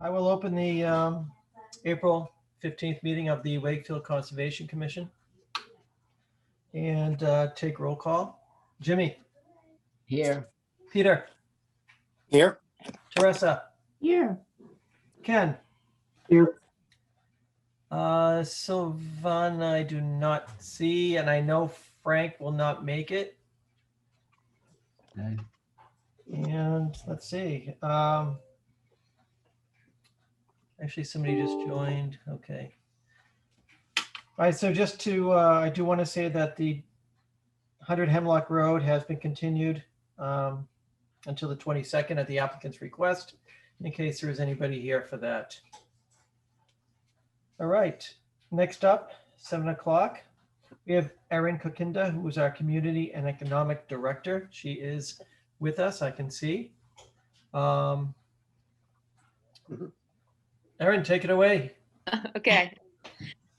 I will open the April 15th meeting of the Wakefield Conservation Commission and take roll call. Jimmy, Here. Peter, Here. Teresa, Here. Ken. Here. Sylvan, I do not see, and I know Frank will not make it. Okay. And let's see. Actually, somebody just joined. Okay. All right, so just to, I do want to say that the 100 Hemlock Road has been continued until the 22nd at the applicant's request, in case there is anybody here for that. All right, next up, 7 o'clock, we have Erin Kokinda, who is our Community and Economic Director. She is with us, I can see. Erin, take it away. Okay.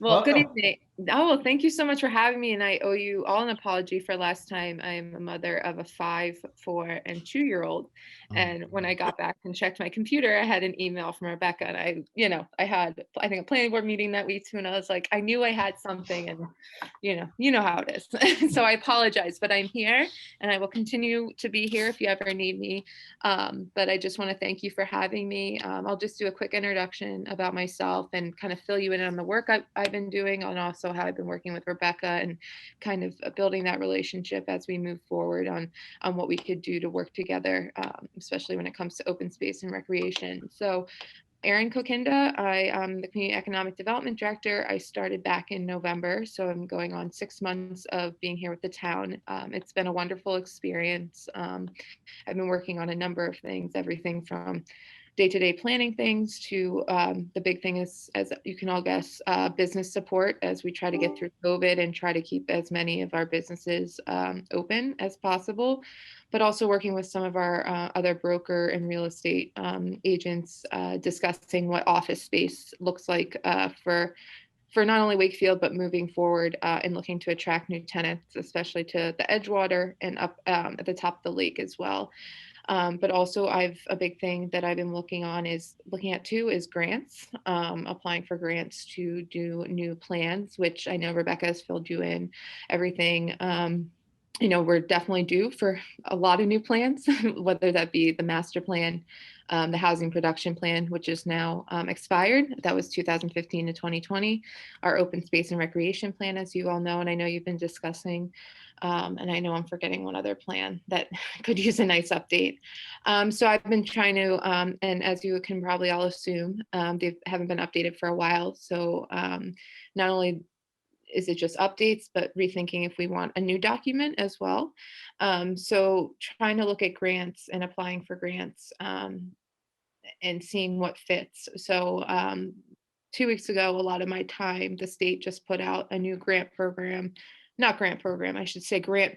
Well, good Welcome. evening. Oh, well, thank you so much for having me. And I owe you all an apology for last time. I'm a mother of a 5, 4, and 2-year-old. And when I got back and checked my computer, I had an email from Rebecca. And I had, I think, a planning board meeting that week too. And I was like, I knew I had something, and you know how it is. So I apologize, but I'm here and I will continue to be here if you ever need me. But I just want to thank you for having me. I'll just do a quick introduction about myself and kind of fill you in on the work I've been doing, and also how I've been working with Rebecca and kind of building that relationship as we move forward on what we could do to work together, especially when it comes to open space and recreation. So Erin Kokinda, I am the Community Economic Development Director. I started back in November, so I'm going on 6 months of being here with the town. It's been a wonderful experience. I've been working on a number of things, everything from day-to-day planning things to the big thing is, as you can all guess, business support as we try to get through COVID and try to keep as many of our businesses open as possible, but also working with some of our other broker and real estate agents, discussing what office space looks like for not only Wakefield, but moving forward and looking to attract new tenants, especially to the Edgewater and up at the top of the lake as well. But also a big thing that I've been looking at too is grants, applying for grants to do new plans, which I know Rebecca has filled you in everything. We're definitely due for a lot of new plans, whether that be the master plan, the housing production plan, which is now expired. That was 2015 to 2020. Our open space and recreation plan, as you all know, and I know you've been discussing. And I know I'm forgetting one other plan that could use a nice update. So I've been trying to, and as you can probably all assume, they haven't been updated for a while. So not only is it just updates, but rethinking if we want a new document as well. So trying to look at grants and applying for grants and seeing what fits. So 2 weeks ago, a lot of my time, the state just put out a new grant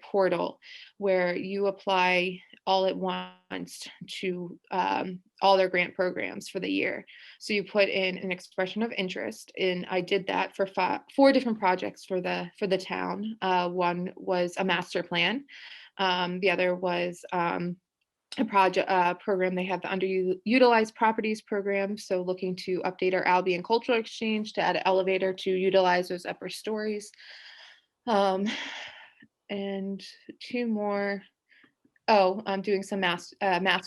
portal, where you apply all at once to all their grant programs for the year. So you put in an expression of interest, and I did that for 4 different projects for the town. One was a master plan. The other was a program. They have the underutilized properties program, so looking to update our Albion Cultural Exchange to add an elevator to utilize those upper stories. And 2 more. I'm doing some mass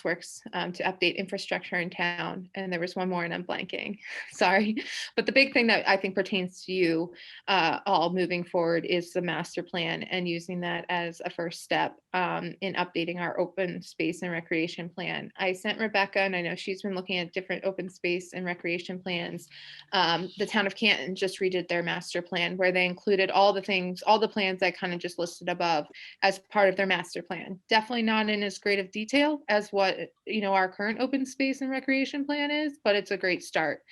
works to update infrastructure in town. And there was 1 more and I'm blanking, sorry. But the big thing that I think pertains to you all moving forward is the master plan, and using that as a first step in updating our open space and recreation plan. I sent Rebecca, and I know she's been looking at different open space and recreation plans. The town of Canton just redid their master plan, where they included all the plans I kind of just listed above as part of their master plan. Definitely not in as great of detail as what our current open space and recreation plan is, but it's a great start.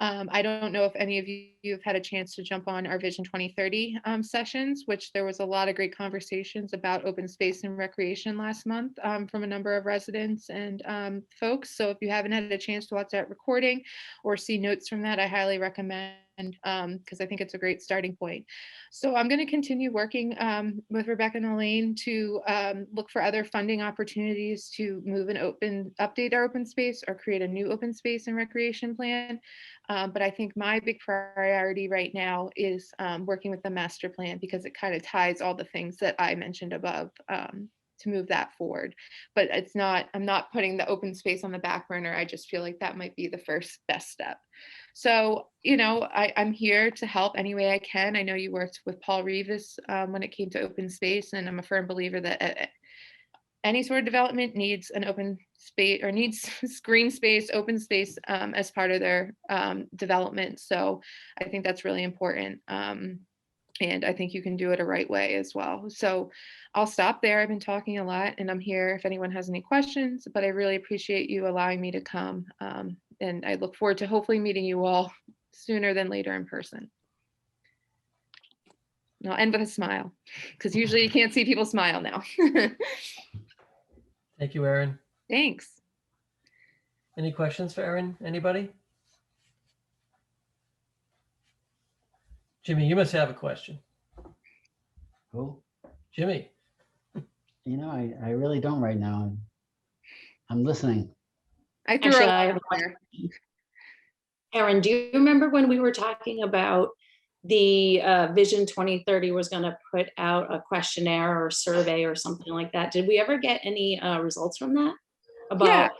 I don't know if any of you have had a chance to jump on our Vision 2030 sessions, which there was a lot of great conversations about open space and recreation last month from a number of residents and folks. So if you haven't had a chance to watch that recording or see notes from that, I highly recommend because I think it's a great starting point. So I'm going to continue working with Rebecca and Elaine to look for other funding opportunities to move update our open space or create a new open space and recreation plan. But I think my big priority right now is working with the master plan, because it kind of ties all the things that I mentioned above to move that forward. But I'm not putting the open space on the back burner. I just feel like that might be the first best step. So, I'm here to help any way I can. I know you worked with Paul Reeves when it came to open space, and I'm a firm believer that any sort of development needs an open space or needs green space, open space as part of their development. So I think that's really important. And I think you can do it a right way as well. So I'll stop there. I've been talking a lot, and I'm here if anyone has any questions, but I really appreciate you allowing me to come. And I look forward to hopefully meeting you all sooner than later in person. And I'll end with a smile, because usually you can't see people smile now. Thank you, Erin. Thanks. Any questions for Erin? Anybody? Jimmy, you must have a question. Cool. Jimmy. I really don't right now. I'm listening. I threw Actually, her I have a off there. Erin, do you remember when we were talking about the Vision 2030 was going to put out a questionnaire or survey or something like that? Did we ever get any results from that about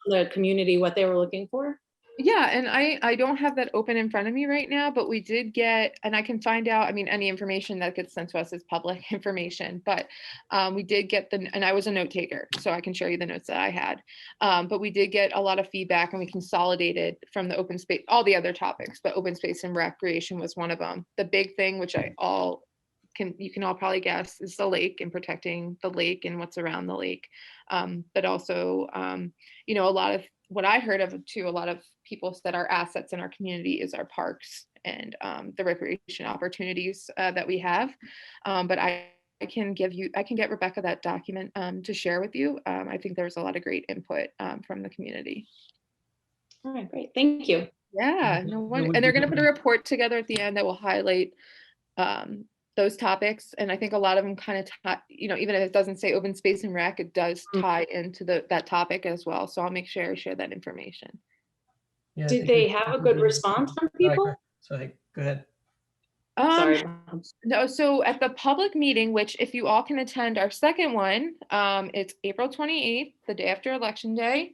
the community, what they were looking for? Yeah, and I don't have that open in front of me right now, but we did get, and I can find out, any information that gets sent to us is public information, but we did get and I was a note taker, so I can show you the notes that I had. But we did get a lot of feedback, and we consolidated from the open space, all the other topics, but open space and recreation was one of them. The big thing, which you can all probably guess, is the lake and protecting the lake and what's around the lake. But also, a lot of what I heard of too, a lot of people said our assets in our community is our parks and the recreation opportunities that we have. But I can get Rebecca that document to share with you. I think there was a lot of great input from the community. All right, great. Thank you. Yeah, no wonder. And they're going to put a report together at the end that will highlight those topics. And I think a lot of them kind of, even if it doesn't say open space and rec, it does tie into that topic as well. So I'll make sure I share that information. Yeah, I Did think they we- have a good response from people? So hey, go ahead. Sorry. No, so at the public meeting, which if you all can attend our second one, it's April 28th, the day after Election Day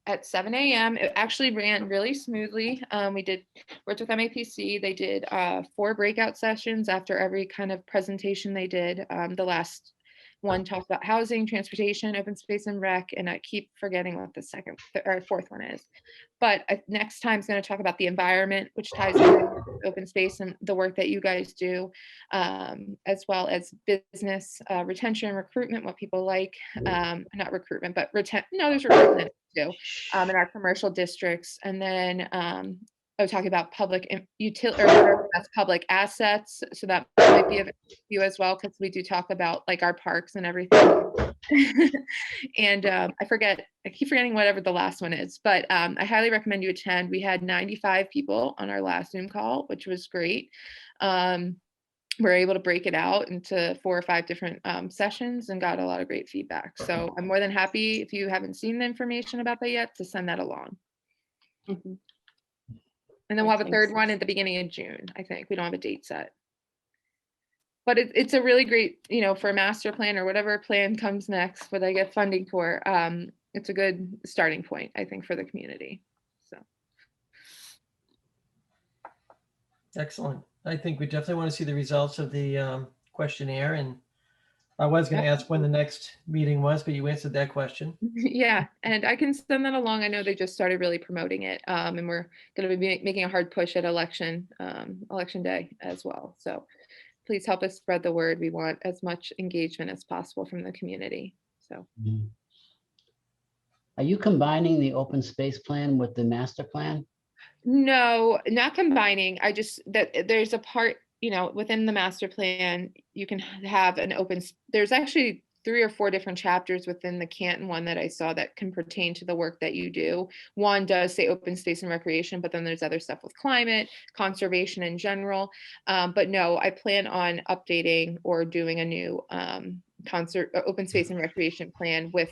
at 7 a.m. It actually ran really smoothly. We worked with MAPC. They did 4 breakout sessions after every kind of presentation they did. The last one talked about housing, transportation, open space and rec, and I keep forgetting what the second or fourth one is. But next time is going to talk about the environment, which ties into open space and the work that you guys do, as well as business retention, recruitment, what people like, not recruitment, but there's recruitment too, in our commercial districts. And then I was talking about public utility, or that's public assets. So that might be of you as well, because we do talk about like our parks and everything. And I keep forgetting whatever the last one is, but I highly recommend you attend. We had 95 people on our last Zoom call, which was great. We're able to break it out into 4 or 5 different sessions and got a lot of great feedback. So I'm more than happy, if you haven't seen the information about that yet, to send that along. Mm-hmm. And then we'll have a third one at the beginning of June. I think we don't have a date set. But it's a really great, for a master plan or whatever plan comes next, what I get funding for, it's a good starting point, I think, for the community. So. Excellent. I think we definitely want to see the results of the questionnaire. And I was going to ask when the next meeting was, but you answered that question. Yeah, and I can send that along. I know they just started really promoting it, and we're going to be making a hard push at election day as well. So please help us spread the word. We want as much engagement as possible from the community. So. Are you combining the open space plan with the master plan? No, not combining. That there's a part, within the master plan, you can have an there's actually 3 or 4 different chapters within the Canton one that I saw that can pertain to the work that you do. One does say open space and recreation, but then there's other stuff with climate, conservation in general. But no, I plan on updating or doing a new open space and recreation plan with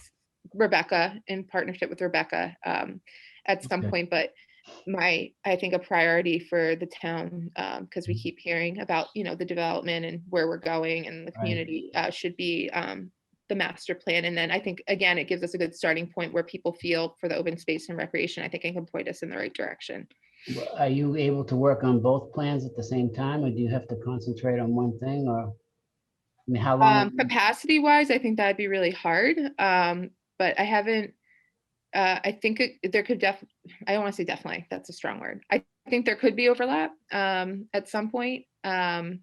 Rebecca, in partnership with Rebecca, at some Okay. point. But I think a priority for the town, because we keep hearing about, the development and where we're going and the Right. community, should be the master plan. And then I think, again, it gives us a good starting point where people feel for the open space and recreation. I think it can point us in the right direction. Well, are you able to work on both plans at the same time, or do you have to concentrate on one thing, or? I mean, how long? Capacity wise, I think that'd be really hard. But I haven't, I think there could I don't want to say definitely, that's a strong word. I think there could be overlap at some point. But I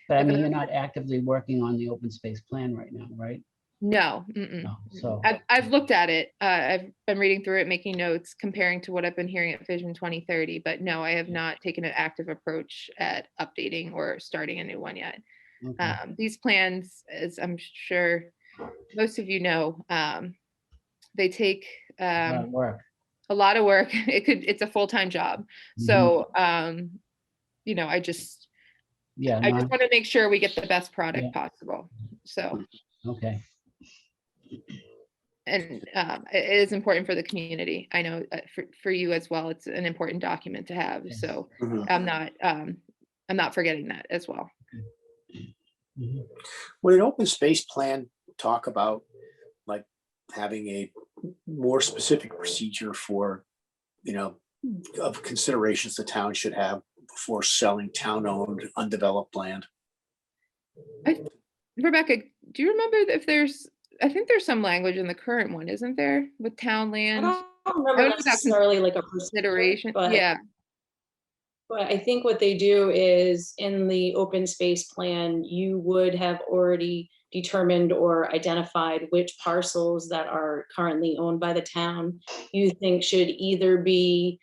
but mean, then- you're not actively working on the open space plan right now, right? No. No, so. I've looked at it. I've been reading through it, making notes, comparing to what I've been hearing at Vision 2030. But no, I have not taken an active approach at updating or starting a new one yet. Okay. These plans, as I'm sure most of you know, they take A lot of work. a lot of work. It's a full-time job. So, I just Yeah, I no, just want to make sure we get the best product Yeah. possible. So, okay, and it is important for the community. I know for you as well, it's an important document to have. Yes. So Mhm. I'm not forgetting that as well. Mhm. Would an open space plan talk about like having a more specific procedure for, of considerations the town should have before selling town-owned undeveloped land? Rebecca, do you remember if I think there's some language in the current one, isn't there, with town I land don't I remember don't know about necessarily like a procedure, consideration? but Yeah. But I think what they do is in the open space plan, you would have already determined or identified which parcels that are currently owned by the town you think should either be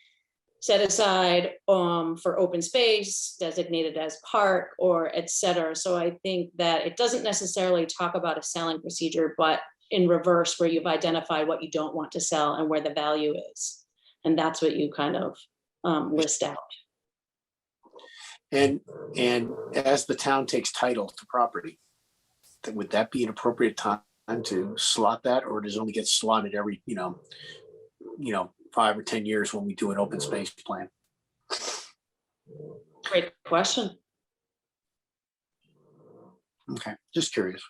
set aside for open space, designated as park, or et cetera. So I think that it doesn't necessarily talk about a selling procedure, but in reverse, where you've identified what you don't want to sell and where the value is. And that's what you kind of list out. And as the town takes title to property, would that be an appropriate time to slot that, or does it only get slotted every, 5 or 10 years when we do an open space plan? Great question. Okay, just curious.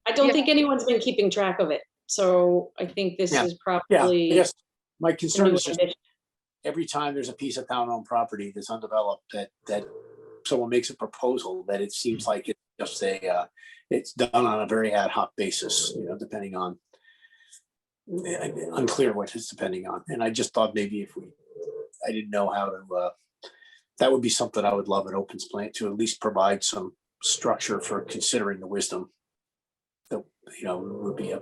I don't Yeah. think anyone's been keeping track of it. So I think this Yeah. is Yeah, I probably. guess my a concern new is just addition. every time there's a piece of town-owned property that's undeveloped, that someone makes a proposal, that it seems like it's just it's done on a very ad hoc basis, depending on, unclear what it's depending on. And I just thought maybe I didn't know how to, that would be something I would love an open plan to at least provide some structure for considering the wisdom that, would be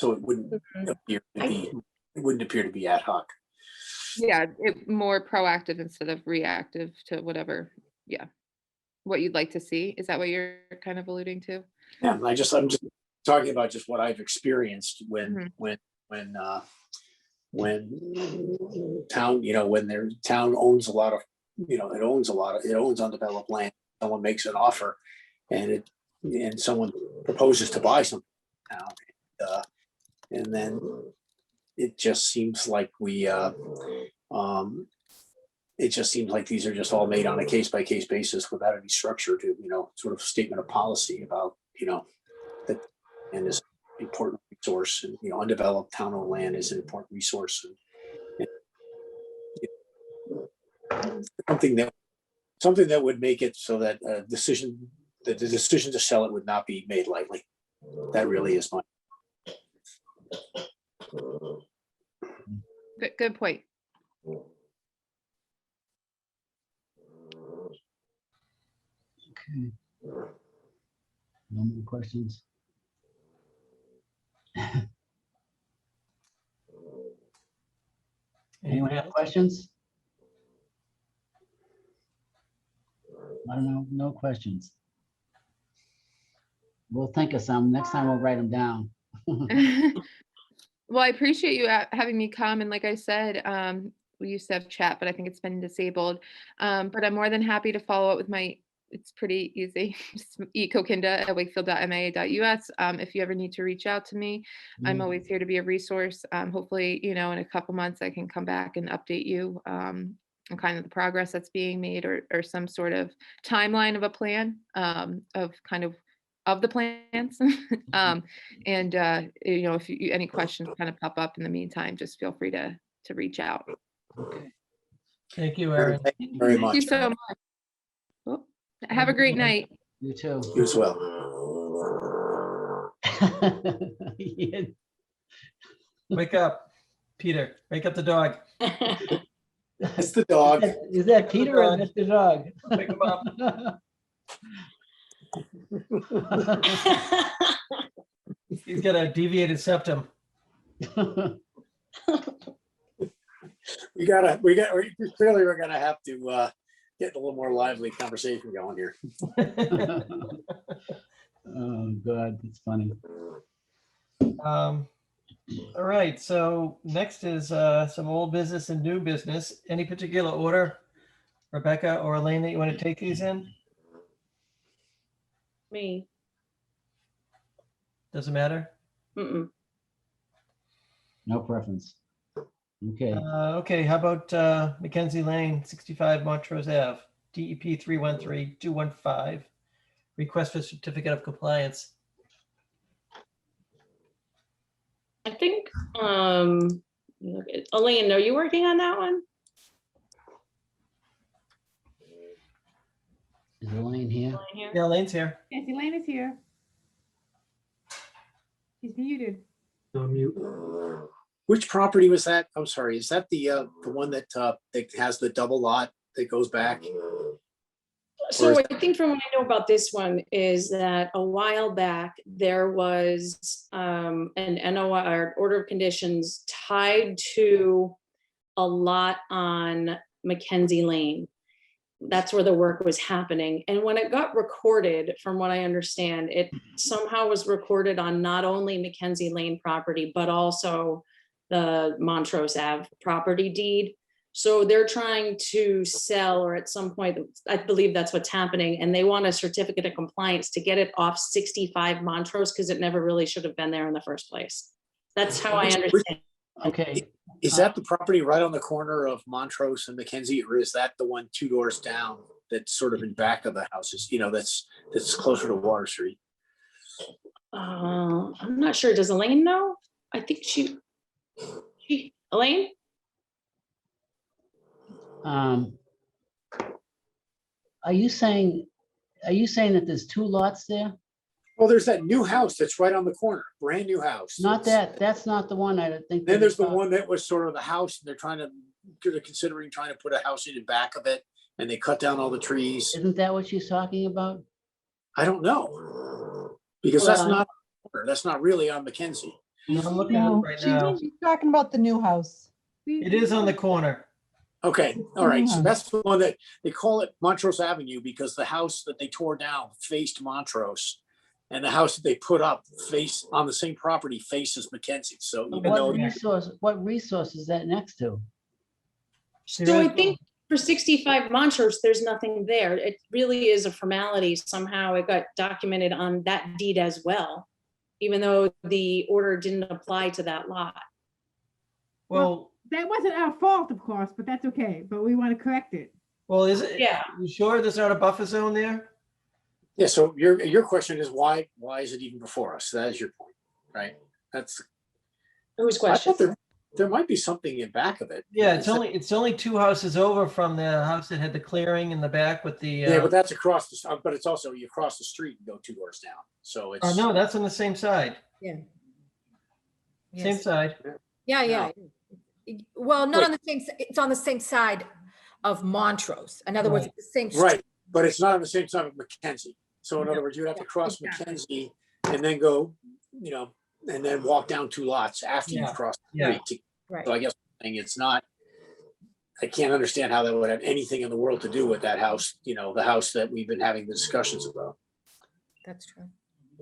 so it wouldn't appear to be ad hoc. Yeah, more proactive instead of reactive to whatever, what you'd like to see. Is that what you're kind of alluding to? Yeah, I'm just talking about just what I've experienced when town, when their town owns a lot of, it owns undeveloped land. Someone makes an offer and someone proposes to buy something now. And then it just seems like these are just all made on a case-by-case basis without any structure to, sort of statement of policy about, that and is an important resource, and undeveloped town-owned land is an important resource, and something that would make it so that the decision to sell it would not be made lightly. That really is my. Good point. Okay. No more questions? Anyone have questions? I don't know, no questions. We'll think of some. Next time we'll write them down. Well, I appreciate you having me come. And like I said, we used to have chat, but I think it's been disabled. But I'm more than happy to follow up with it's pretty easy. Just ecokinda@wakefield.ma.us. If you ever need to reach out to me, I'm always here to be a resource. Hopefully, in a couple months, I can come back and update you on kind of the progress that's being made or some sort of timeline of a plan of the plans. If any questions kind of pop up in the meantime, just feel free to reach out. Thank you, Aaron. Thank you very Thank you much. so much. Well, have a great night. You too. You as well. Yeah. Wake up, Peter. Wake up the dog. It's the dog. Is that Peter or Mr. Dog? Wake him up. He's got a deviated septum. We're gonna have to get a little more lively conversation going here. Oh, God, that's funny. All right, so next is some old business and new business. Any particular order, Rebecca or Elaine, that you want to take these in? Me. Doesn't matter. Mm-mm. No preference. Okay. Okay, how about Mackenzie Lane, 65 Montrose Ave, DEP 313215. Request for certificate of compliance. I think, Elaine, are you working on that one? Is Elaine here? Elaine here? Yeah, Elaine's here. Yes, Elaine is here. She's muted. Which property was that? I'm sorry, is that the one that has the double lot that goes back? So I think from what I know about this one is that a while back, there was an NOI or order of conditions tied to a lot on Mackenzie Lane. That's where the work was happening. And when it got recorded, from what I understand, it somehow was recorded on not only Mackenzie Lane property, but also the Montrose Ave property deed. So they're trying to sell, or at some point, I believe that's what's happening, and they want a certificate of compliance to get it off 65 Montrose because it never really should have been there in the first place. That's how I understand. Okay. Is that the property right on the corner of Montrose and Mackenzie, or is that the one 2 doors down that's sort of in back of the houses, that's closer to Water Street? I'm not sure. Does Elaine know? I think Elaine? Are you saying that there's 2 lots there? Well, there's that new house that's right on the corner, brand new house. Not that, that's not the one I think. Then there's the one that was sort of the house, and they're considering trying to put a house in the back of it, and they cut down all the trees. Isn't that what she's talking about? I don't know. Because that's not really on Mackenzie. No, I'm looking at it right now. She's talking about the new house. It is on the corner. Okay, all right, so that's the one that they call it Montrose Avenue because the house that they tore down faced Montrose. And the house that they put up on the same property faces Mackenzie. So even though What resource is that next to? So I think for 65 Montrose, there's nothing there. It really is a formality. Somehow it got documented on that deed as well, even though the order didn't apply to that lot. Well, That wasn't our fault, of course, but that's okay. But we want to correct it. well, is it? Yeah. You sure there's not a buffer zone there? yeah, so your question is why is it even before us? That is your point, right? That's Whose I question? thought there might be something in back of it. Yeah, it's only 2 houses over from the house that had the clearing in the back with the. Yeah, but that's across but it's also you cross the street and go 2 doors down. So it's Oh, no, that's on the same side. Yeah. Same Yes. side. Yeah. Well, not on the same, it's on the same side of Montrose. In other words, Right. it's the same. right, but it's not on the same side of Mackenzie. So in other words, you'd have to cross exactly. Mackenzie and then go, and then walk down 2 lots after Yeah, you've crossed the yeah. street. Right. So I guess I'm saying it's not, I can't understand how that would have anything in the world to do with that house, the house that we've been having the discussions about. That's true.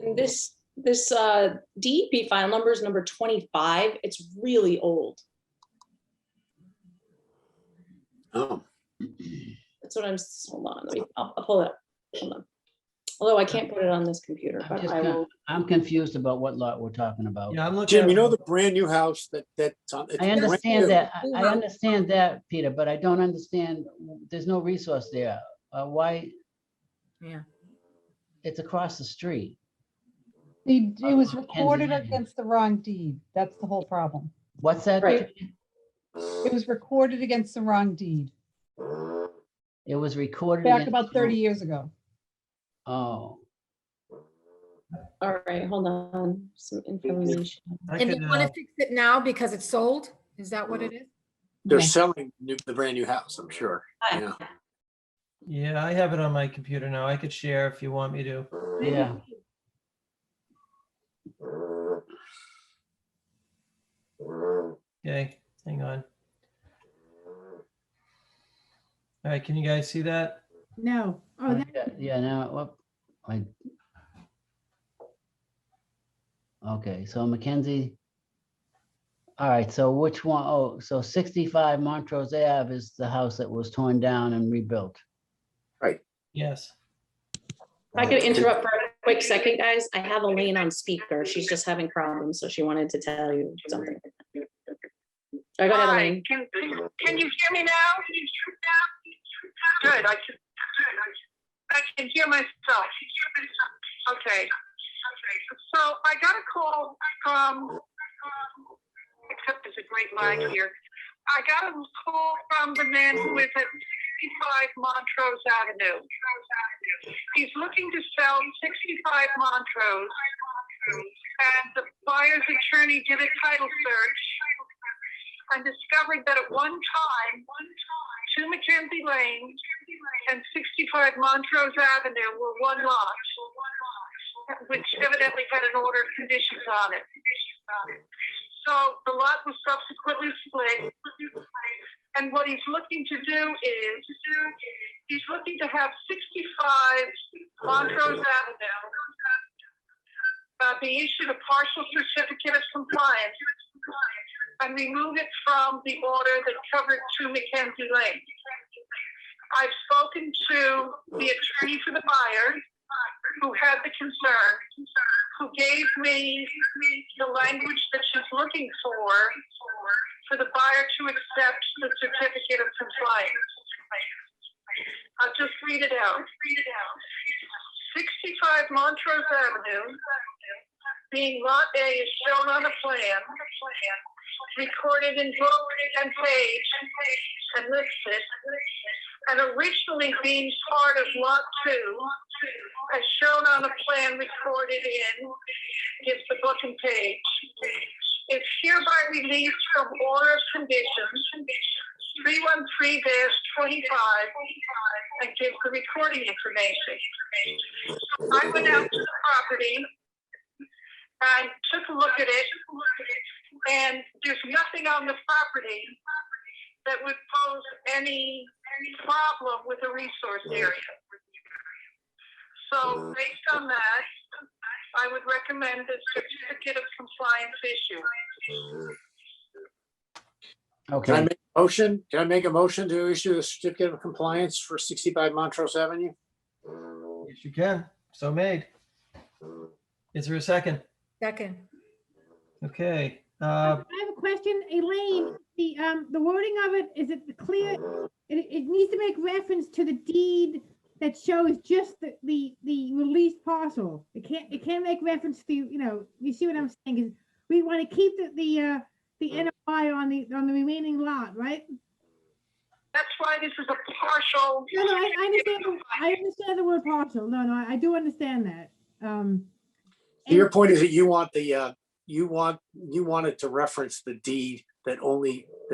And this DEP file number is number 25. It's really old. Oh, That's what hold on, I'll pull it up. Hold on. Although I can't put it on this computer, but I will. I'm confused about what lot we're talking about. Yeah, I'm looking. Jim, at- you know the brand new house that's on. it's I brand understand new. that. I understand that, Peter, but I don't understand, there's no resource there. Why? Yeah. It's across the street. It was Mackenzie recorded Lane. against the wrong deed. That's the whole problem. What's that? Right. It was recorded against the wrong deed It was recorded. back against- about 30 years ago. Oh, All right, hold on, some information. I And could, you want to fix it now because it's sold? Is that what it is? They're Yeah. selling the brand new house, I'm sure. Yeah. yeah, I have it on my computer now. I could share if you want me to. yeah. Okay, hang on. All right, can you guys see that? No. Oh, that, Yeah, now, what? Okay, so Mackenzie. All right, so which one? Oh, so 65 Montrose Ave is the house that was torn down and rebuilt. Yes. If I could interrupt for a quick second, guys, I have Elaine on speaker. She's just having problems, so she wanted to tell you something. All right, go ahead, Hi, Elaine. can you hear me now? Good, I can hear myself. Okay. So I got a call from, except there's a great line here. I got a call from the man who is at 65 Montrose Avenue. He's looking to sell 65 Montrose, and the buyer's attorney did a title search and discovered that at one time, 2 Mackenzie Lane and 65 Montrose Avenue were one lot, which evidently had an order of conditions on it. So the lot was subsequently split, and what he's looking to do is, he's looking to have 65 Montrose Avenue be issued a partial certificate of compliance and remove it from the order that covered 2 Mackenzie Lane. I've spoken to the attorney for the buyer who had the concern, who gave me the language that she's looking for the buyer to accept the certificate of compliance. I'll just read it out. 65 Montrose Avenue, being Lot A, is shown on the plan, recorded in book and page, and listed, and originally being part of Lot 2, as shown on the plan recorded in, gives the book and page, is hereby released from order of conditions 313-25 and gives the recording information. I went out to the property and took a look at it, and there's nothing on the property that would pose any problem with a resource area. So based on that, I would recommend the certificate of compliance issue. Can I Okay, make a motion? Can I make a motion to issue a certificate of compliance for 65 Montrose Avenue? Yes, you can. So made. Is there a second? Second. Okay. I have a question, Elaine, the wording of it, is it clear? It needs to make reference to the deed that shows just the released parcel. It can't make reference to, you see what I'm saying, is we want to keep the NOI on the remaining lot, right? That's why this is a partial. No, I understand the word parcel. No, I do understand that. Your point is that you want the, you want it to reference the deed that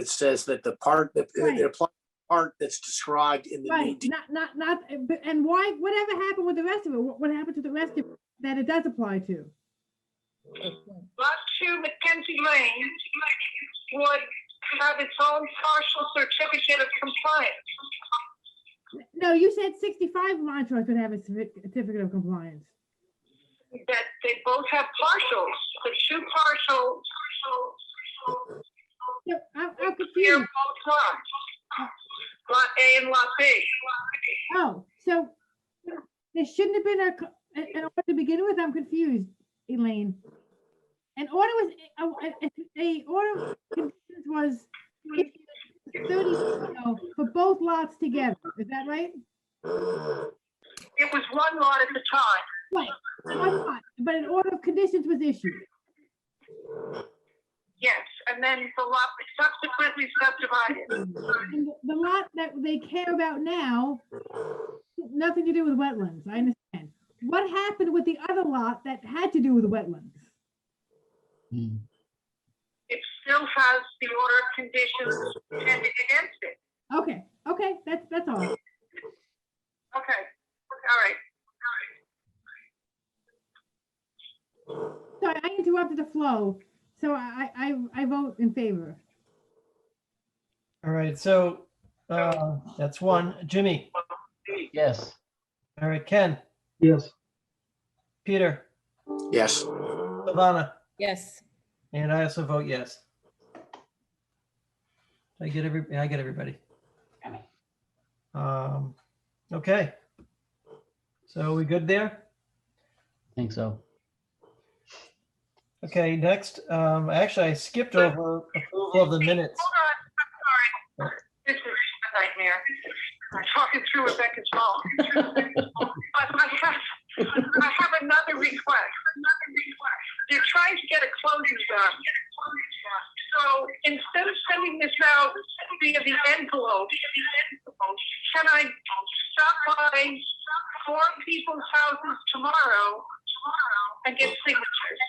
says that the part that Right. it applies to the part that's described in the new Right, deed. not, and why, whatever happened with the rest of it? What happened to the rest of it that it does apply to? Lot 2 Mackenzie Lane would have its own partial certificate of compliance. No, you said 65 Montrose would have a certificate of compliance. that they both have parcels, the two parcels. So I'm They're confused. both lots. Lot A and lot B. Oh, so there shouldn't have been an order to begin with? I'm confused, Elaine. An order was, a order of conditions was 30 for both lots together. Is that right? It was one lot at the time. Right. One lot, but an order of conditions was issued. Yes, and then the lot was subsequently subdivided. And the lot that they care about now, nothing to do with wetlands. I understand. What happened with the other lot that had to do with wetlands? Hmm. It still has the order of conditions pending against it. Okay, okay, that's all. Okay, all right. Sorry, I interrupted the flow, so I vote in favor. All right, so that's one. Jimmy? Yes. All right, Ken? Yes. Peter? Yes. Silvana? Yes. And I also vote yes. I get everybody. Okay. So we good there? Think so. Okay, next, actually I skipped over approval of the minutes. Hold on, I'm sorry. This is a nightmare. I'm talking through Rebecca's phone. I have another request. They're trying to get a closing done. So instead of sending this out via the envelope, can I stop by 4 people's houses tomorrow and get signatures?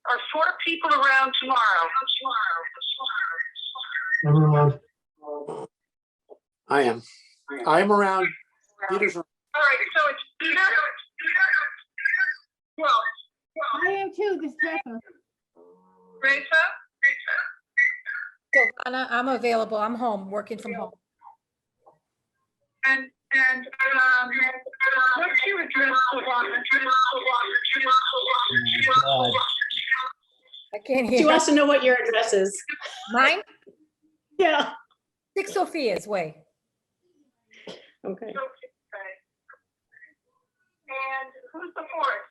Are 4 people around tomorrow? Everyone. I am. I am around. Peter's around. All right, so it's Peter. Well, I am too, this Trevor. Teresa. Silvana, I'm available. I'm home, working from home. And what's your address, Silvana? God. I can't She hear. wants to know what your address is. Mine? Yeah. 6 Sophia's Way. Okay. And who's the fourth?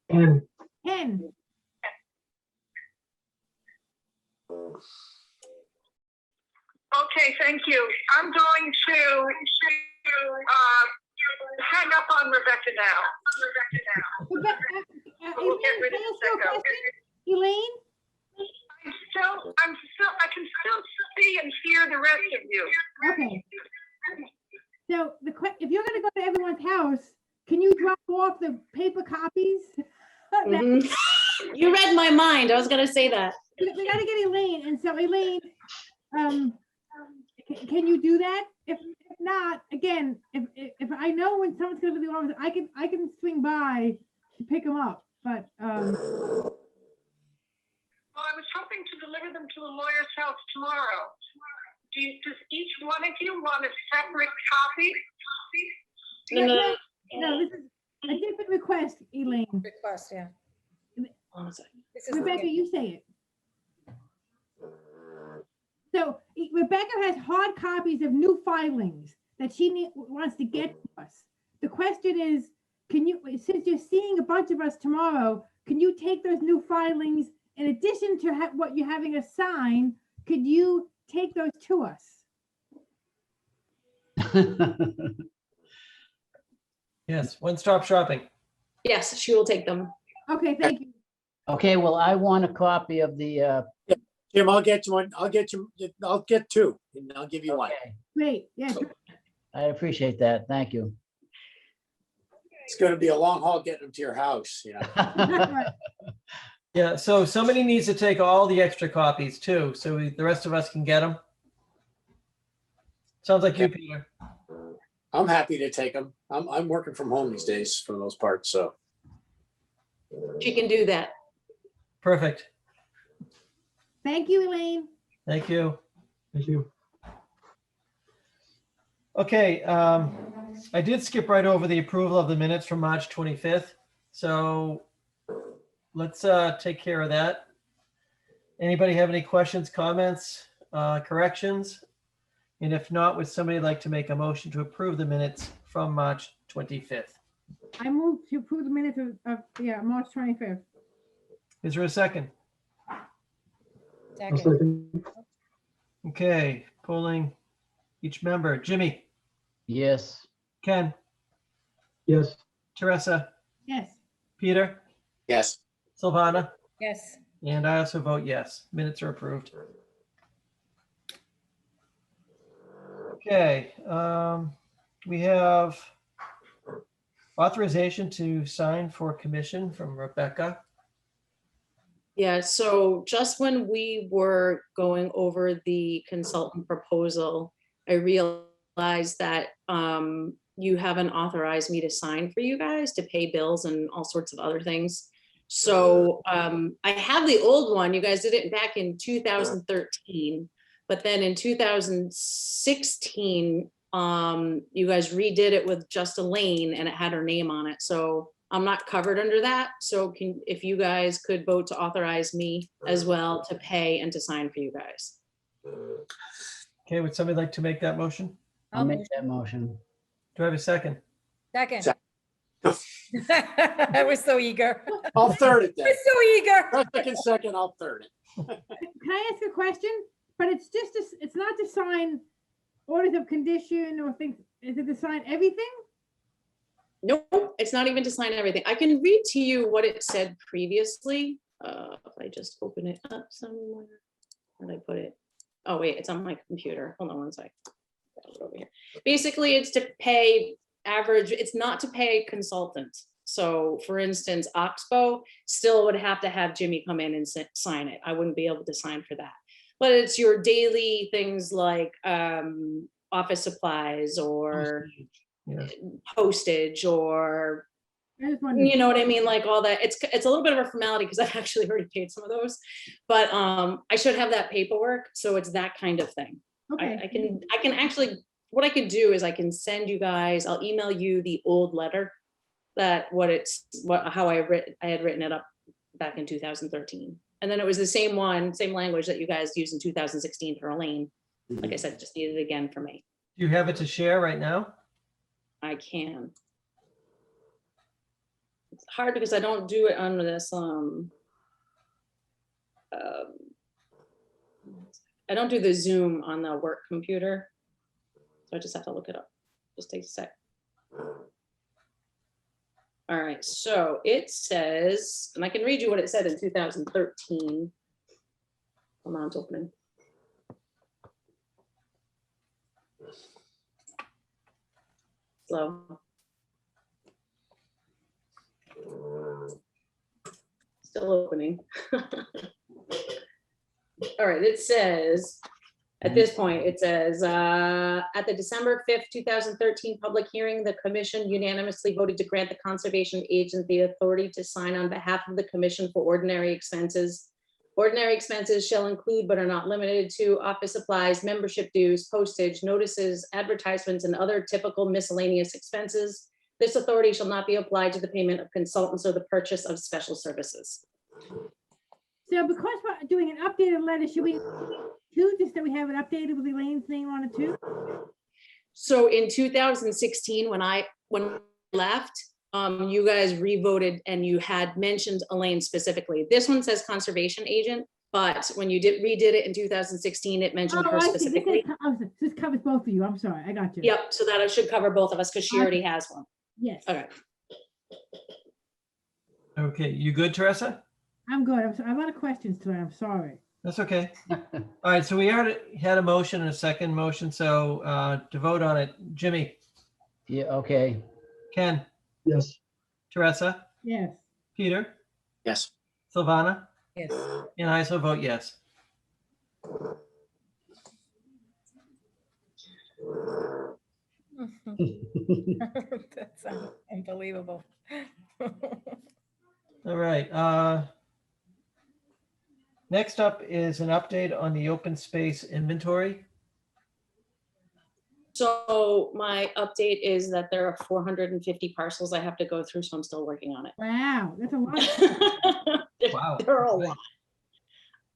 And 10. Okay, thank you. I'm going to hang up on Rebecca now. Rebecca, We'll get rid of Elaine, the can I ask you a second. question? Elaine? I can still see and hear the rest of you. Okay. So if you're gonna go to everyone's house, can you drop off the paper copies? Mhm. You read my mind. I was gonna say that. We gotta get Elaine, and so Elaine, can you do that? If not, again, if I know when someone's gonna be the office, I can swing by to pick them up, but, Well, I was hoping to deliver them to the lawyer's house tomorrow. Does each one of you want a separate copy? no, this is a different request, Elaine. Request, yeah. This is Rebecca, you say it. So Rebecca has hard copies of new filings that she wants to get to us. The question is, can you, since you're seeing a bunch of us tomorrow, can you take those new filings in addition to what you're having us sign? Could you take those to us? Yes, one-stop shopping. Yes, she will take them. Okay, thank you. Okay, well, I want a copy of the, Jim, I'll get you one. I'll get 2 and I'll give you one. okay, Great, yeah. I appreciate that. Thank you. It's gonna be a long haul getting them to your house, you know. Yeah, so somebody needs to take all the extra copies too, so the rest of us can get them. Sounds like you, Peter. I'm happy to take them. I'm working from home these days for the most part, so. She can do that. Perfect. Thank you, Elaine. Thank you. thank you. Okay, I did skip right over the approval of the minutes from March 25th. So let's take care of that. Anybody have any questions, comments, corrections? And if not, would somebody like to make a motion to approve the minutes from March 25th? I move to approve the minutes of March 25th. Is there a second? I'll second. Okay, polling each member. Jimmy, Yes. Ken, Yes, Teresa, Yes. Peter, Yes, Silvana, Yes. and I also vote yes. Minutes are approved. Okay, we have authorization to sign for commission from Rebecca. Yeah, so just when we were going over the consultant proposal, I realized that you haven't authorized me to sign for you guys to pay bills and all sorts of other things. So I have the old one. You guys did it back in 2013, but then in 2016, you guys redid it with just Elaine and it had her name on it. So I'm not covered under that. So if you guys could vote to authorize me as well to pay and to sign for you guys. Okay, would somebody like to make that motion? I'll make that motion. Do I have a second? Second. I was so eager. I'll third it I then. was so eager. Second, I'll third it. Can I ask a question? But it's just, it's not to sign orders of condition or things. Is it to sign everything? Nope, it's not even to sign everything. I can read to you what it said previously. If I just open it up somewhere. Where did I put it? Oh, wait, it's on my computer. Hold on one sec. Got it over here. Basically, it's to pay average, it's not to pay consultants. So for instance, Oxbow still would have to have Jimmy come in and sign it. I wouldn't be able to sign for that. But it's your daily things like office supplies or Yeah. postage or I just wondered. you know what I mean, like all that. It's a little bit of a formality because I've actually already paid some of those, but I should have that paperwork, so it's that kind of thing. Okay. I can actually, what I could do is I can send you guys, I'll email you the old letter that how I had written it up back in 2013, and then it was the same language that you guys used in 2016 for Elaine. Like I said, just needed it again for me. Do you have it to share right now? I can. It's hard because I don't do it on this, I don't do the Zoom on the work computer. So I just have to look it up. Just take a sec. All right, so it says, and I can read you what it said in 2013. Come on, it's opening. Slow. Still opening. All right, it says, at this point, it says, at the December 5th, 2013 public hearing, the commission unanimously voted to grant the conservation agent the authority to sign on behalf of the commission for ordinary expenses. Ordinary expenses shall include, but are not limited to, office supplies, membership dues, postage, notices, advertisements, and other typical miscellaneous expenses. This authority shall not be applied to the payment of consultants or the purchase of special services. So because we're doing an updated letter, should we do just that we have it updated with Elaine's name on it too? So in 2016, when I left, you guys revoted and you had mentioned Elaine specifically. This one says conservation agent, but when you redid it in 2016, it mentioned her I see. specifically. This covers both of you. I'm sorry. I got you. Yep, so that should cover both of us because she already has one. Yes. Okay. Okay, you good, Teresa? I'm good. I have a lot of questions tonight. I'm sorry. That's okay. All right, so we already had a motion and a second motion, so to vote on it, Jimmy, Yeah, okay. Ken, yes, Teresa, Yes. Peter, Yes. Silvana, Yes. and I also vote yes. That's unbelievable. All right. Next up is an update on the open space inventory. So my update is that there are 450 parcels I have to go through, so I'm still working on it. Wow, that's a lot. Wow. There are a lot.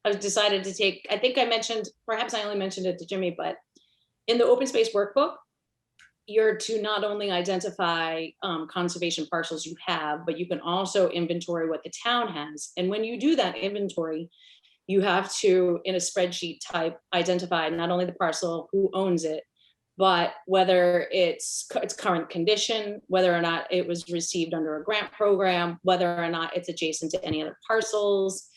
I've decided to take, I think I mentioned, perhaps I only mentioned it to Jimmy, but in the open space workbook, you're to not only identify conservation parcels you have, but you can also inventory what the town has. And when you do that inventory, you have to, in a spreadsheet type, identify not only the parcel, who owns it, but whether it's current condition, whether or not it was received under a grant program, whether or not it's adjacent to any other parcels.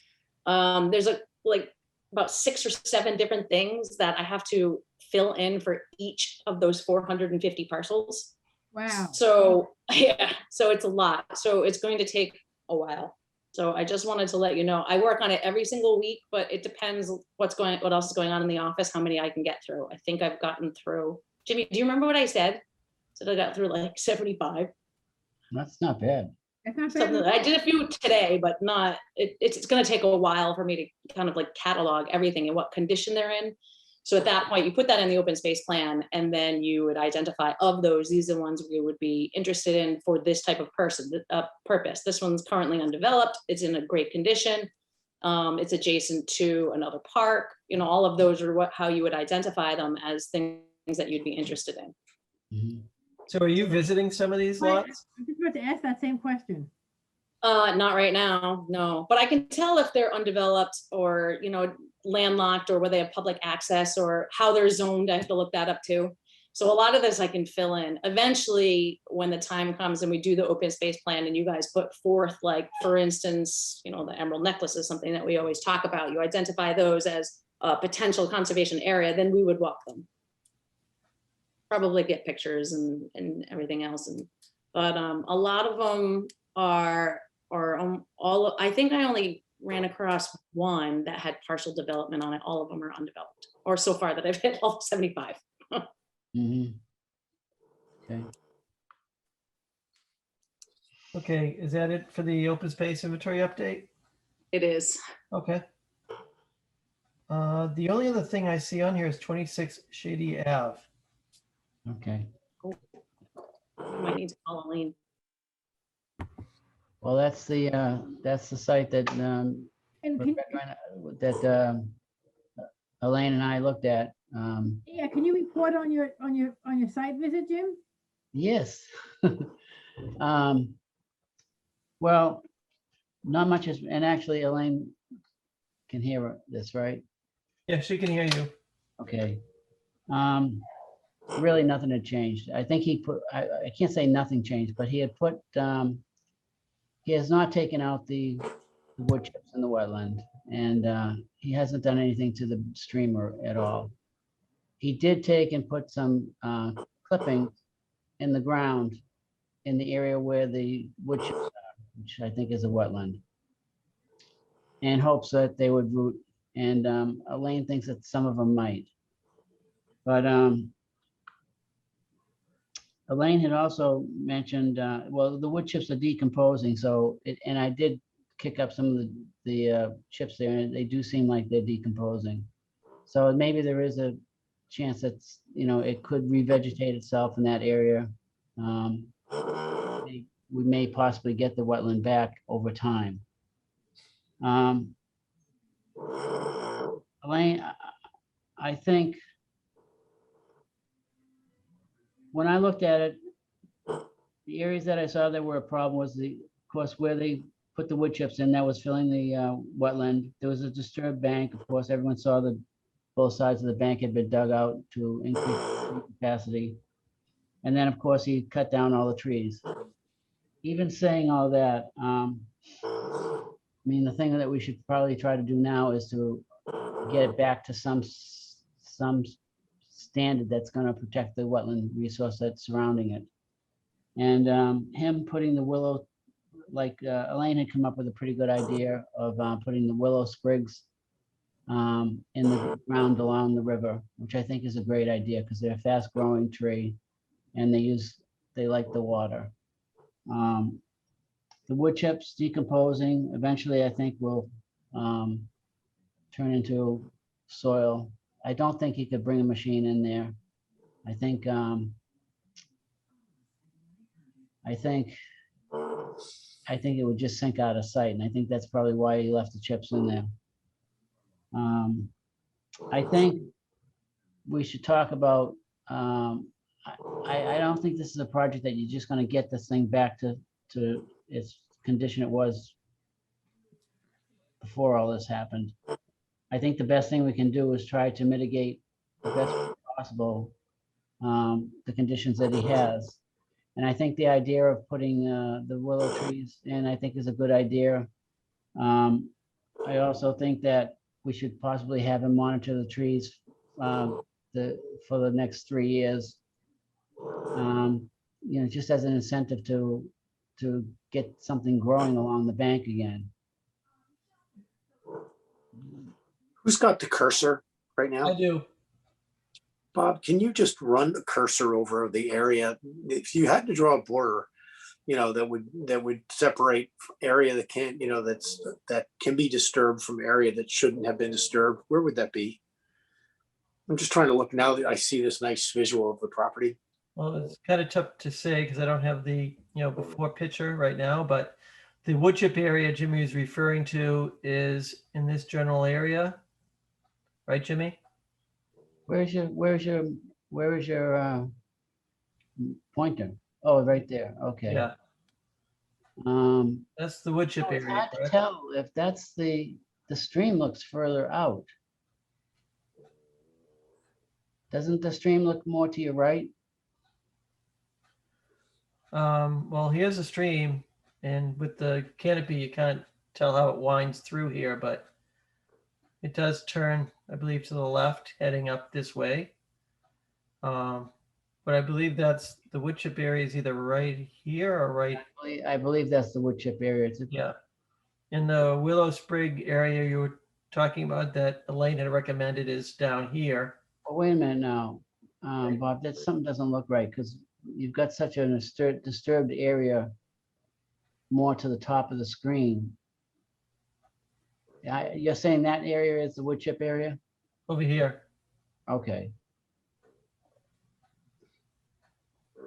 There's like about 6 or 7 different things that I have to fill in for each of those 450 parcels. Wow. So yeah, so it's a lot. So it's going to take a while. So I just wanted to let you know, I work on it every single week, but it depends what else is going on in the office, how many I can get through. I think I've gotten through. Jimmy, do you remember what I said? So I got through like 75. That's not bad. That's not bad. Something, I did a few today, but not, it's gonna take a while for me to kind of like catalog everything and what condition they're in. So at that point, you put that in the open space plan, and then you would identify of those, these are the ones we would be interested in for this type of purpose. This one's currently undeveloped, it's in a great condition. It's adjacent to another park, you know, all of those are how you would identify them as things that you'd be interested in. Mhm. So are you visiting some of these lots? I'm just about to ask that same question. Not right now, no, but I can tell if they're undeveloped or, you know, landlocked, or whether they have public access, or how they're zoned. I have to look that up too. So a lot of this I can fill in. Eventually, when the time comes and we do the open space plan and you guys put forth, like, for instance, you know, the Emerald Necklace is something that we always talk about. You identify those as a potential conservation area, then we would walk them. Probably get pictures and everything else. But a lot of them are all, I think I only ran across one that had partial development on it. All of them are undeveloped, or so far that I've hit all 75. Mhm. Okay. Okay, is that it for the open space inventory update? It is. Okay. The only other thing I see on here is 26 Shady Ave. Okay. I might need to call Elaine. Well, that's the site that And can, Elaine and I looked at. yeah, can you report on your site visit, Jim? Yes. Well, not much is, and actually Elaine can hear this, right? Yeah, she can hear you. Okay. Really nothing had changed. I think he put, I can't say nothing changed, but he had put, he has not taken out the wood chips in the wetland, and he hasn't done anything to the streamer at all. He did take and put some clippings in the ground in the area where the wood chips are, which I think is a wetland, in hopes that they would root. And Elaine thinks that some of them might. But Elaine had also mentioned, well, the wood chips are decomposing, so and I did kick up some of the chips there, and they do seem like they're decomposing. So maybe there is a chance that, you know, it could revegetate itself in that area. We may possibly get the wetland back over time. Elaine, I think when I looked at it, the areas that I saw that were a problem was of course, where they put the wood chips in, that was filling the wetland. There was a disturbed bank. Of course, everyone saw that both sides of the bank had been dug out to increase capacity. And then, of course, he cut down all the trees. Even saying all that, I mean, the thing that we should probably try to do now is to get it back to some standard that's going to protect the wetland resource that's surrounding it. And him putting the willow, like Elaine had come up with a pretty good idea of putting the willow sprigs in the ground along the river, which I think is a great idea because they're a fast growing tree and they like the water. The wood chips decomposing eventually, I think, will turn into soil. I don't think he could bring a machine in there. I think, I think it would just sink out of sight, and I think that's probably why he left the chips in there. I think we should talk about, I don't think this is a project that you're just gonna get this thing back to its condition it was before all this happened. I think the best thing we can do is try to mitigate the best way possible the conditions that he has. And I think the idea of putting the willow trees in, I think is a good idea. I also think that we should possibly have him monitor the trees for the next 3 years. You know, just as an incentive to get something growing along the bank again. Who's got the cursor right I now? do. Bob, can you just run the cursor over the area? If you had to draw a border, you know, that would separate area that can't, you know, that can be disturbed from area that shouldn't have been disturbed, where would that be? I'm just trying to look now that I see this nice visual of the property. Well, it's kind of tough to say because I don't have the, before picture right now, but the wood chip area Jimmy is referring to is in this general area. Right, Jimmy? Where is your pointer? Oh, right there. Okay. Yeah, Um, that's the wood chip it's area, hard to correct? tell if that's the stream looks further out. Doesn't the stream look more to your right? Well, here's a stream, and with the canopy, you can't tell how it winds through here, but it does turn, I believe, to the left, heading up this way. But I believe that's the wood chip area is either right here or right, I believe that's the wood chip area. yeah. In the Willow Sprig area you were talking about that Elaine had recommended is down here. Oh, wait a minute now, Bob, that something doesn't look right because you've got such a disturbed area more to the top of the screen. You're saying that area is the wood chip area? Over here. Okay.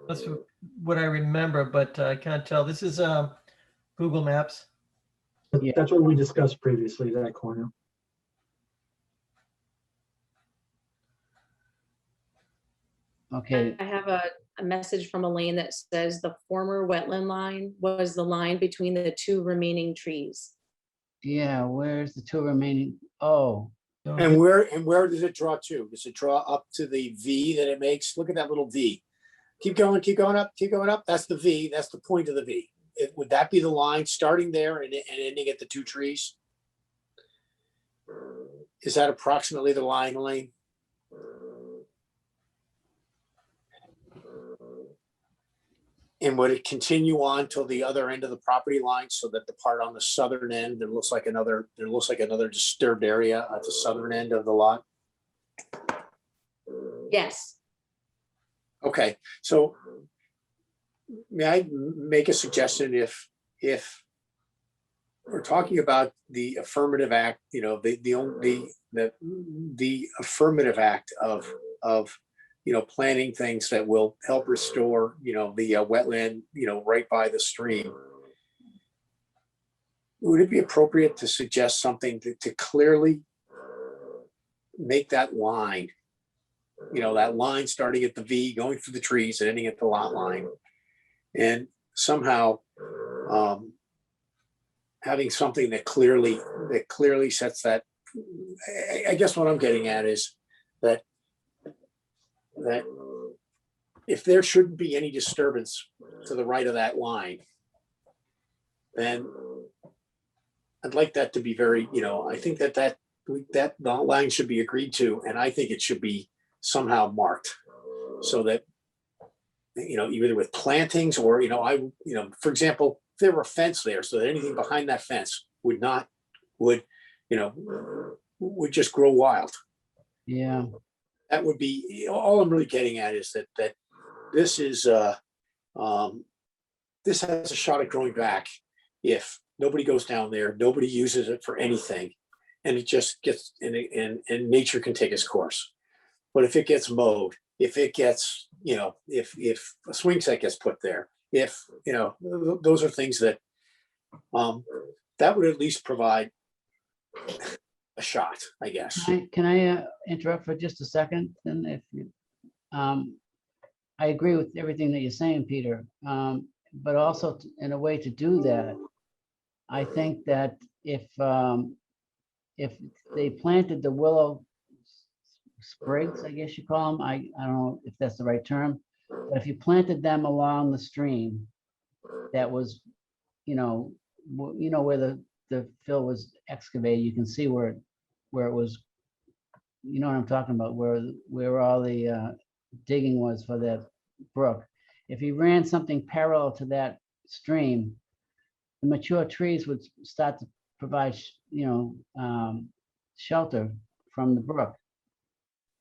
That's what I remember, but I can't tell. This is Google Maps. Yeah. That's what we discussed previously, that corner. Okay. I have a message from Elaine that says the former wetland line was the line between the two remaining trees. Yeah, where's the two remaining? Oh, So And where does it draw to? Does it draw up to the V that it makes? Look at that little V. Keep going up, keep going up. That's the V. That's the point of the V. Would that be the line starting there and ending at the two trees? Is that approximately the line, Elaine? And would it continue on till the other end of the property line so that the part on the southern end, there looks like another disturbed area at the southern end of the lot? Yes. Okay, so may I make a suggestion? If we're talking about the affirmative act, you know, the affirmative act of planting things that will help restore, the wetland, right by the stream. Would it be appropriate to suggest something to clearly make that line? That line starting at the V, going through the trees and ending at the lot line. And somehow having something that clearly sets that. I guess what I'm getting at is that if there shouldn't be any disturbance to the right of that line, then I'd like that to be very, I think that line should be agreed to, and I think it should be somehow marked so that, either with plantings or, for example, if there were a fence there so that anything behind that fence would just grow wild. yeah. That would be, all I'm really getting at is that this is, this has a shot at growing back if nobody goes down there, nobody uses it for anything, and it just gets, and nature can take its course. But if it gets mowed, if it gets, if a swing set gets put there, if, those are things that, that would at least provide a shot, I guess. Can I interrupt for just a second? Then if you, I agree with everything that you're saying, Peter. But also in a way to do that, I think that if they planted the willow sprigs, I guess you call them, I don't know if that's the right term, but if you planted them along the stream, that was, where the fill was excavated, you can see where it was, you know what I'm talking about, where all the digging was for that brook. If you ran something parallel to that stream, the mature trees would start to provide, shelter from the brook.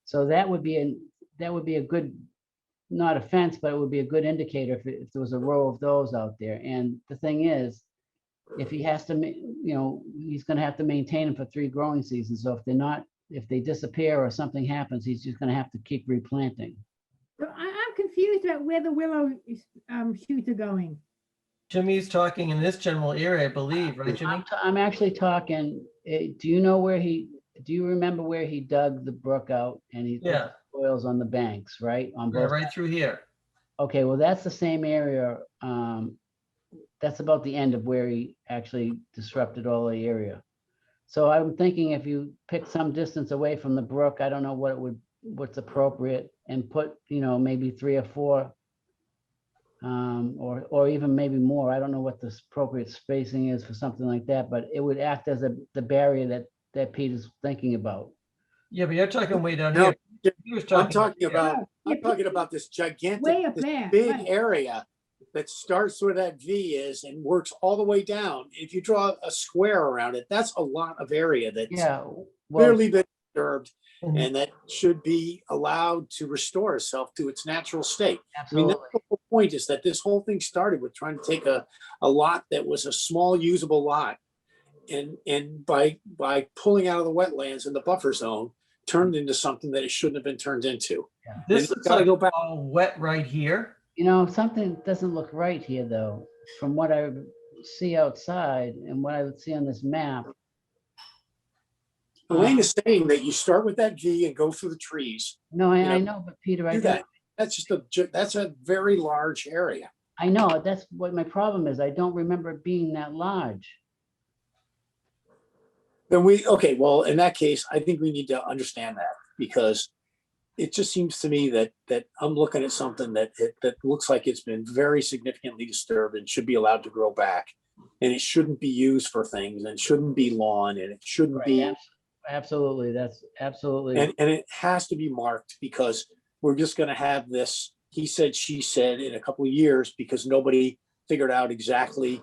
So that would be a good, not a fence, but it would be a good indicator if there was a row of those out there. And the thing is, if he has to, he's going to have to maintain them for 3 growing seasons. So if they disappear or something happens, he's just going to have to keep replanting. So I'm confused about where the willow shoots are going. Jimmy's talking in this general area, I believe, right, Jimmy? I'm actually talking, do you remember where he dug the brook out and he put Yeah. soils on the banks, right? On both Right through here. Okay, well, that's the same area. That's about the end of where he actually disrupted all the area. So I'm thinking if you pick some distance away from the brook, I don't know what's appropriate, and put, maybe 3 or 4, or even maybe more. I don't know what the appropriate spacing is for something like that, but it would act as the barrier that Pete is thinking about. Yeah, but you're talking way down No, here. He was I'm talking here. about this gigantic, Way up this there, big right. area that starts where that V is and works all the way down. If you draw a square around it, that's a lot of area that's Yeah, well, clearly been disturbed, Mhm. and that should be allowed to restore itself to its natural state. I mean, absolutely. that's the whole point, is that this whole thing started with trying to take a lot that was a small usable lot, and by pulling out of the wetlands and the buffer zone, turned into something that it shouldn't have been turned into. This And looks gotta like go back. all wet right here. Something doesn't look right here, though, from what I see outside and what I would see on this map. Elaine is saying that you start with that V and go through the trees. No, You know, I know, but Peter, Do that. That's a very large area. I know, that's what my problem is. I don't remember it being that large. Then okay, well, in that case, I think we need to understand that, because it just seems to me that I'm looking at something that looks like it's been very significantly disturbed and should be allowed to grow back. And it shouldn't be used for things, and shouldn't be lawn, and it shouldn't Right, be. Absolutely, that's absolutely. And it has to be marked, because we're just gonna have this, he said, she said, in a couple of years, because nobody figured out exactly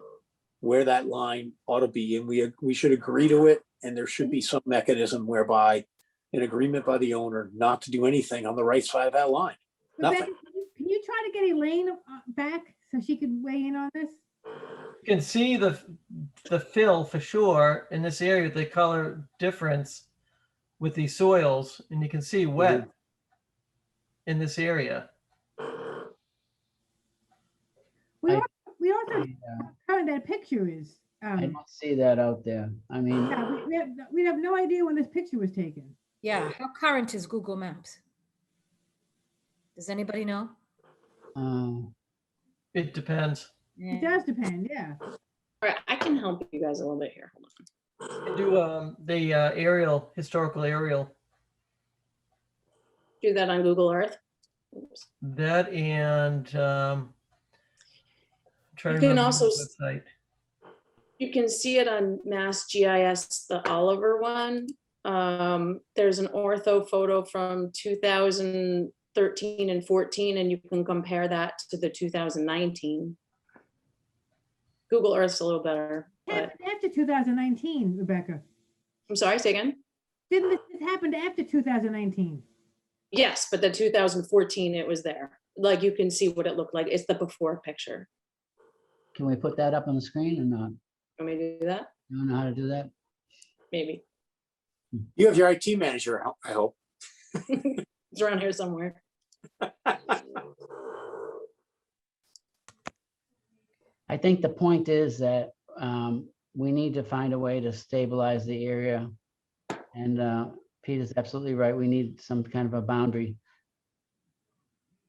where that line ought to be, and we should agree to it, and there should be some mechanism whereby an agreement by the owner not to do anything on the right side of that line. Rebecca, Nothing. can you try to get Elaine back so she could weigh in on this? You can see the fill for sure in this area, the color difference with the soils, and you can see wet in this area. We I- also how that picture is. I don't see that out there. I mean, Yeah, we have no idea when this picture was taken. Yeah, how current is Google Maps? Does anybody know? It depends. It does depend, yeah. All right, I can help you guys a little bit here. Hold on. You do the historical aerial, Do that on Google Earth. that, and try You to can remember also the website. You can see it on Mass GIS, the Oliver one. There's an ortho photo from 2013 and 14, and you can compare that to the 2019. Google Earth's a little better, but After 2019, Rebecca. I'm sorry, say again? Didn't this happen after 2019? Yes, but the 2014, it was there. Like, you can see what it looked like. It's the before picture. can we put that up on the screen or not? Want me to do that? You don't know how to do that? Maybe. You have your IT manager, I hope. It's around here somewhere. I think the point is that we need to find a way to stabilize the area. And Peter's absolutely right. We need some kind of a boundary.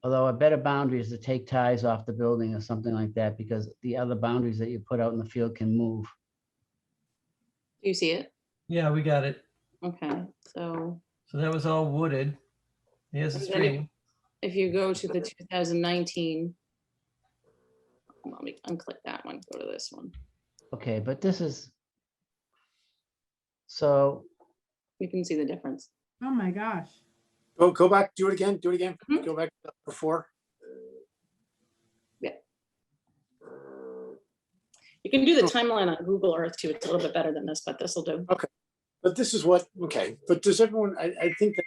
Although a better boundary is to take ties off the building or something like that, because the other boundaries that you put out in the field can move. Do you see it? Yeah, we got it. Okay, so So that was all wooded. Here's the And then stream. if you go to the 2019, let me unclick that one, go to this one. Okay, but this is, so You can see the difference. Oh, my gosh. Go back, do it again, Mhm. Go back to before. You can do the timeline on Google Earth too. It's a little bit better than this, but this will do. But this is what, okay, but does everyone, I think that,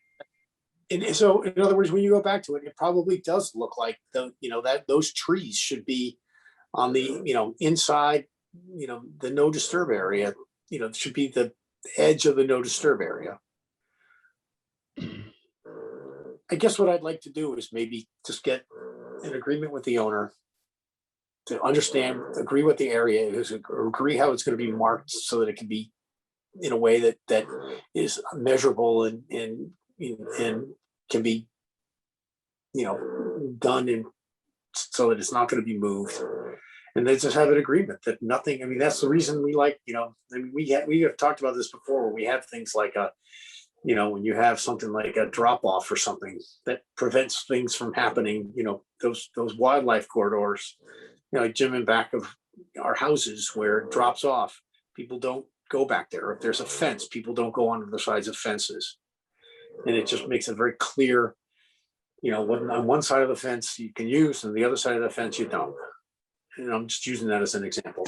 and so in other words, when you go back to it, it probably does look like that those trees should be on the, inside, the no disturb area, it should be the edge of the no disturb area. I guess what I'd like to do is maybe just get an agreement with the owner to understand, agree what the area is, agree how it's going to be marked so that it can be in a way that is measurable and can be, done in so that it's not going to be moved. And they just have an agreement that nothing, I mean, that's the reason we like, I mean, we have talked about this before, where we have things like when you have something like a drop off or something that prevents things from happening, those wildlife corridors, like Jim in back of our houses where it drops off, people don't go back there. If there's a fence, people don't go onto the sides of fences. And it just makes it very clear, what on one side of the fence you can use and the other side of the fence you don't. And I'm just using that as an example.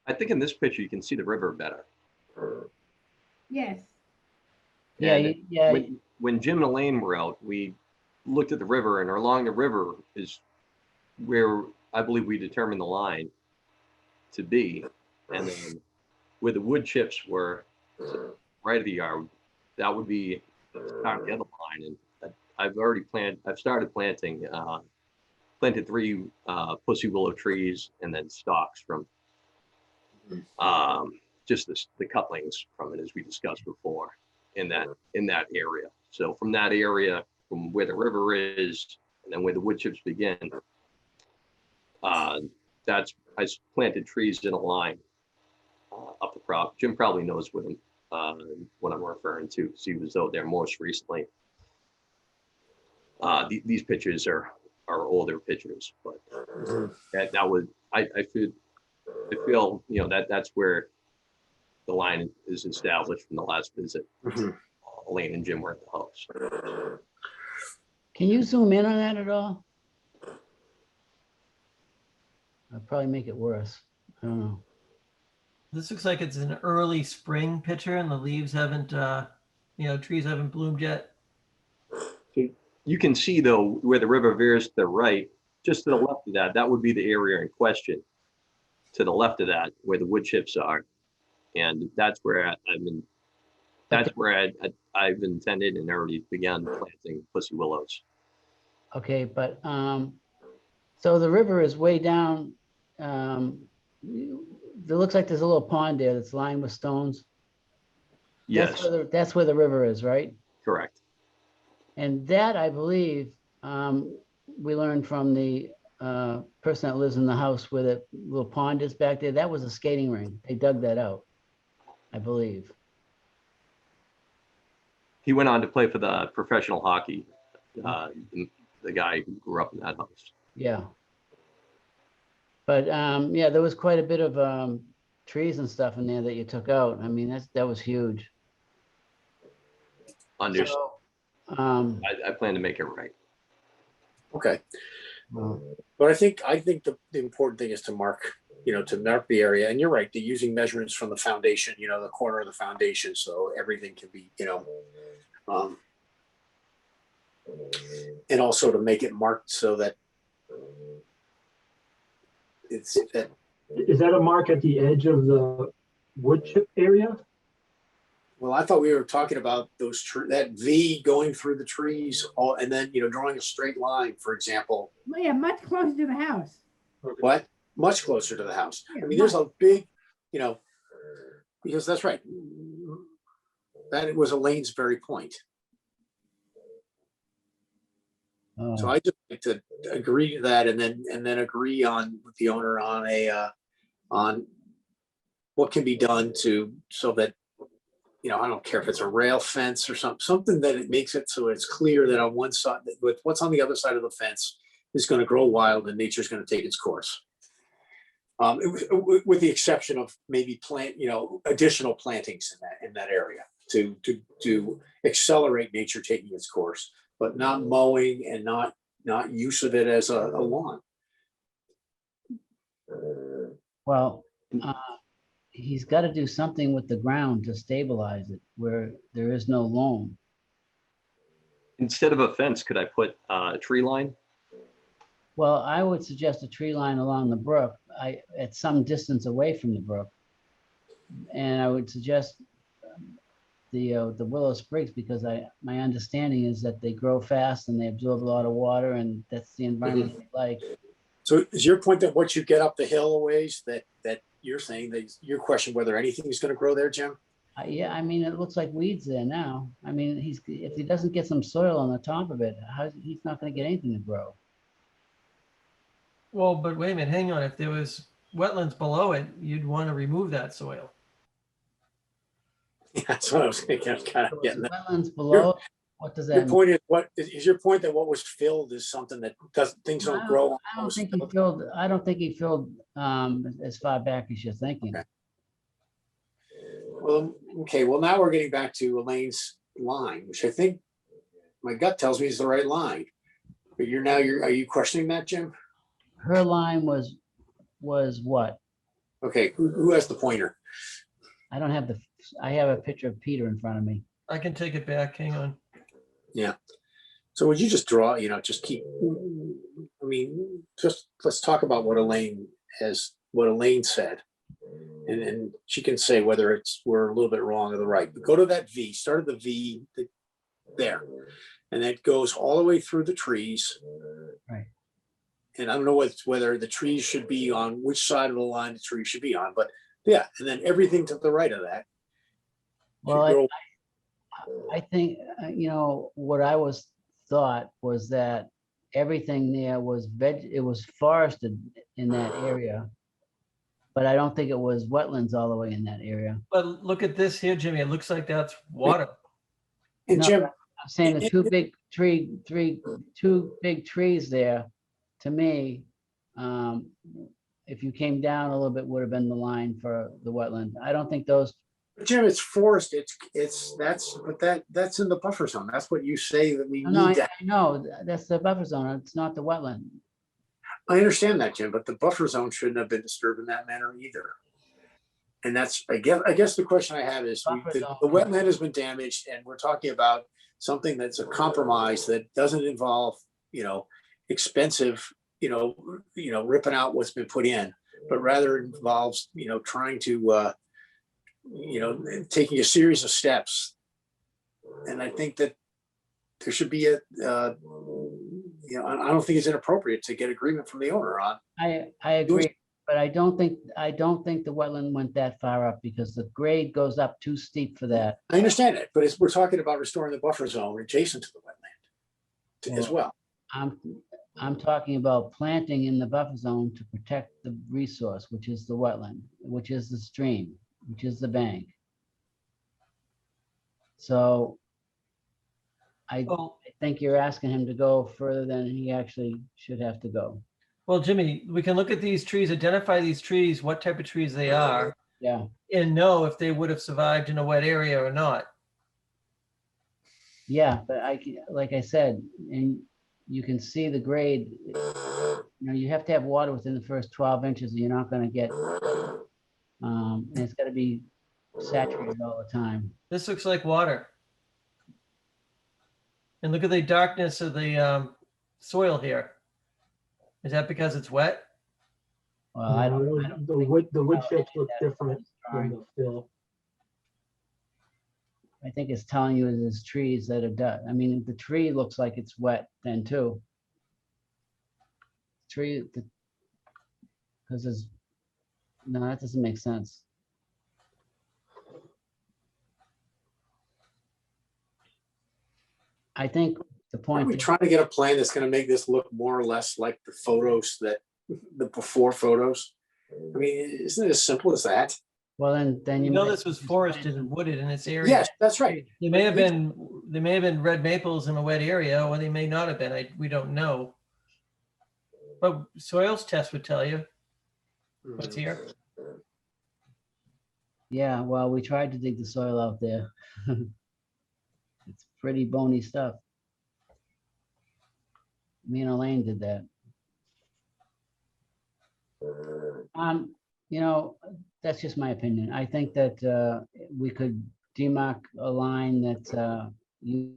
I think in this picture, you can see the river better. Yes. yeah, And yeah, when Jim and Elaine were out, we looked at the river, and along the river is where I believe we determined the line to be. And then where the wood chips were right of the yard, that would be start the other line. And I've started planting, planted 3 pussy willow trees and then stalks from just the cutlings from it, as we discussed before, in that area. So from that area, from where the river is, and then where the wood chips begin, I planted trees in a line up the prop. Jim probably knows what I'm referring to, because he was out there most recently. These pictures are older pictures, but that was I feel that's where the line is established from the last visit. Elaine and Jim were at the house. can you zoom in on that at all? I'll probably make it worse. I don't know. This looks like it's an early spring picture and the leaves haven't, trees haven't bloomed yet. You can see though where the river veers to the right, just to the left of that would be the area in question. To the left of that, where the wood chips are, and that's where I've intended and already begun planting pussy willows. Okay, but so the river is way down. It looks like there's a little pond there that's lined with stones. Yes, That's where the river is, right? correct. And that, I believe, we learned from the person that lives in the house where the little pond is back there. That was a skating rink. They dug that out, I believe. He went on to play for the professional hockey. The guy who grew up in that house. Yeah. But yeah, there was quite a bit of trees and stuff in there that you took out. I mean, that was huge. Understood. So, I plan to make it right. Okay. But I think the important thing is to mark the area. And you're right, using measurements from the foundation, the corner of the foundation, so everything can be, and also to make it marked so that it's that. Is that a mark at the edge of the wood chip area? Well, I thought we were talking about that V going through the trees, all, and then, drawing a straight line, for example. Well, yeah, much closer to the house. What? Much closer to the house. Yeah, I mean, there's a big, because that's right. That was Elaine's very point. So I just like to agree to that, and then agree with the owner on what can be done so that, I don't care if it's a rail fence or something that it makes it so it's clear that on one side, with what's on the other side of the fence is going to grow wild and nature's going to take its course. With the exception of maybe additional plantings in that area to accelerate nature taking its course, but not mowing and not use of it as a lawn. Well, he's got to do something with the ground to stabilize it where there is no loam. Instead of a fence, could I put a tree line? Well, I would suggest a tree line along the brook, at some distance away from the brook. And I would suggest the willow sprigs, because my understanding is that they grow fast and they absorb a lot of water, and that's the environment they like. So is your point that once you get up the hill a ways, that you're saying that your question whether anything is going to grow there, Jim? Yeah, I mean, it looks like weeds there now. I mean, if he doesn't get some soil on the top of it, he's not going to get anything to grow. Well, but wait a minute, hang on. If there was wetlands below it, you'd want to remove that soil. Yeah, that's what I was thinking. I was kind of getting that. Wetlands below, what does that Your mean? point is your point that what was filled is something that things don't grow. I don't think he filled as far back as you're thinking. Okay. Well, okay. Well, now we're getting back to Elaine's line, which I think my gut tells me is the right line. But are you questioning that, Jim? Her line was what? Okay, who has the pointer? I don't have I have a picture of Peter in front of me. I can take it back. Hang on. Yeah. So would you just draw, just let's talk about what Elaine said. And she can say whether we're a little bit wrong or the right. But go to that V, start at the V there. And that goes all the way through the trees. Right. And I don't know whether the trees should be on which side of the line the tree should be on, but yeah, and then everything to the right of that. Well, I think, what I thought was that everything there was it was forested in that area, but I don't think it was wetlands all the way in that area. But look at this here, Jimmy. It looks like that's water. And No, Jim, I'm saying the two big trees there, to me, if you came down a little bit, would have been the line for the wetland. I don't think those. Jim, it's forest. That's in the buffer zone. That's what you say that we No, need. I know that's the buffer zone. It's not the wetland. I understand that, Jim, but the buffer zone shouldn't have been disturbed in that manner either. And that's, I guess the question I have is the wetland has been damaged, and we're talking about something that's a compromise that doesn't involve, expensive, ripping out what's been put in, but rather involves, trying to, taking a series of steps. And I think that there should be I don't think it's inappropriate to get agreement from the owner on. I agree, but I don't think the wetland went that far up, because the grade goes up too steep for that. I understand it, but we're talking about restoring the buffer zone adjacent to the wetland as well. I'm talking about planting in the buffer zone to protect the resource, which is the wetland, which is the stream, which is the bank. So I think you're asking him to go further than he actually should have to go. Well, Jimmy, we can look at these trees, identify these trees, what type of trees they are. Yeah. And know if they would have survived in a wet area or not. Yeah, but like I said, and you can see the grade, you have to have water within the first 12 inches, or you're not going to get, and it's got to be saturated all the time. This looks like water. And look at the darkness of the soil here. Is that because it's wet? Well, I don't the wood chips look different than the fill. I think it's telling you there's trees that are dead. I mean, the tree looks like it's wet then too. Tree, because there's, no, that doesn't make sense. I think the Are point. we trying to get a plan that's gonna make this look more or less like the photos that, the before photos? I mean, isn't it as simple as that? Well, then You you know, might this was forested and wooded in its area. Yes, that's right. There may have been red maples in a wet area, or they may not have been. We don't know. But soils test would tell you what's here. Yeah, well, we tried to dig the soil out there. It's pretty bony stuff. Me and Elaine did that. You know, that's just my opinion. I think that we could demarc a line that you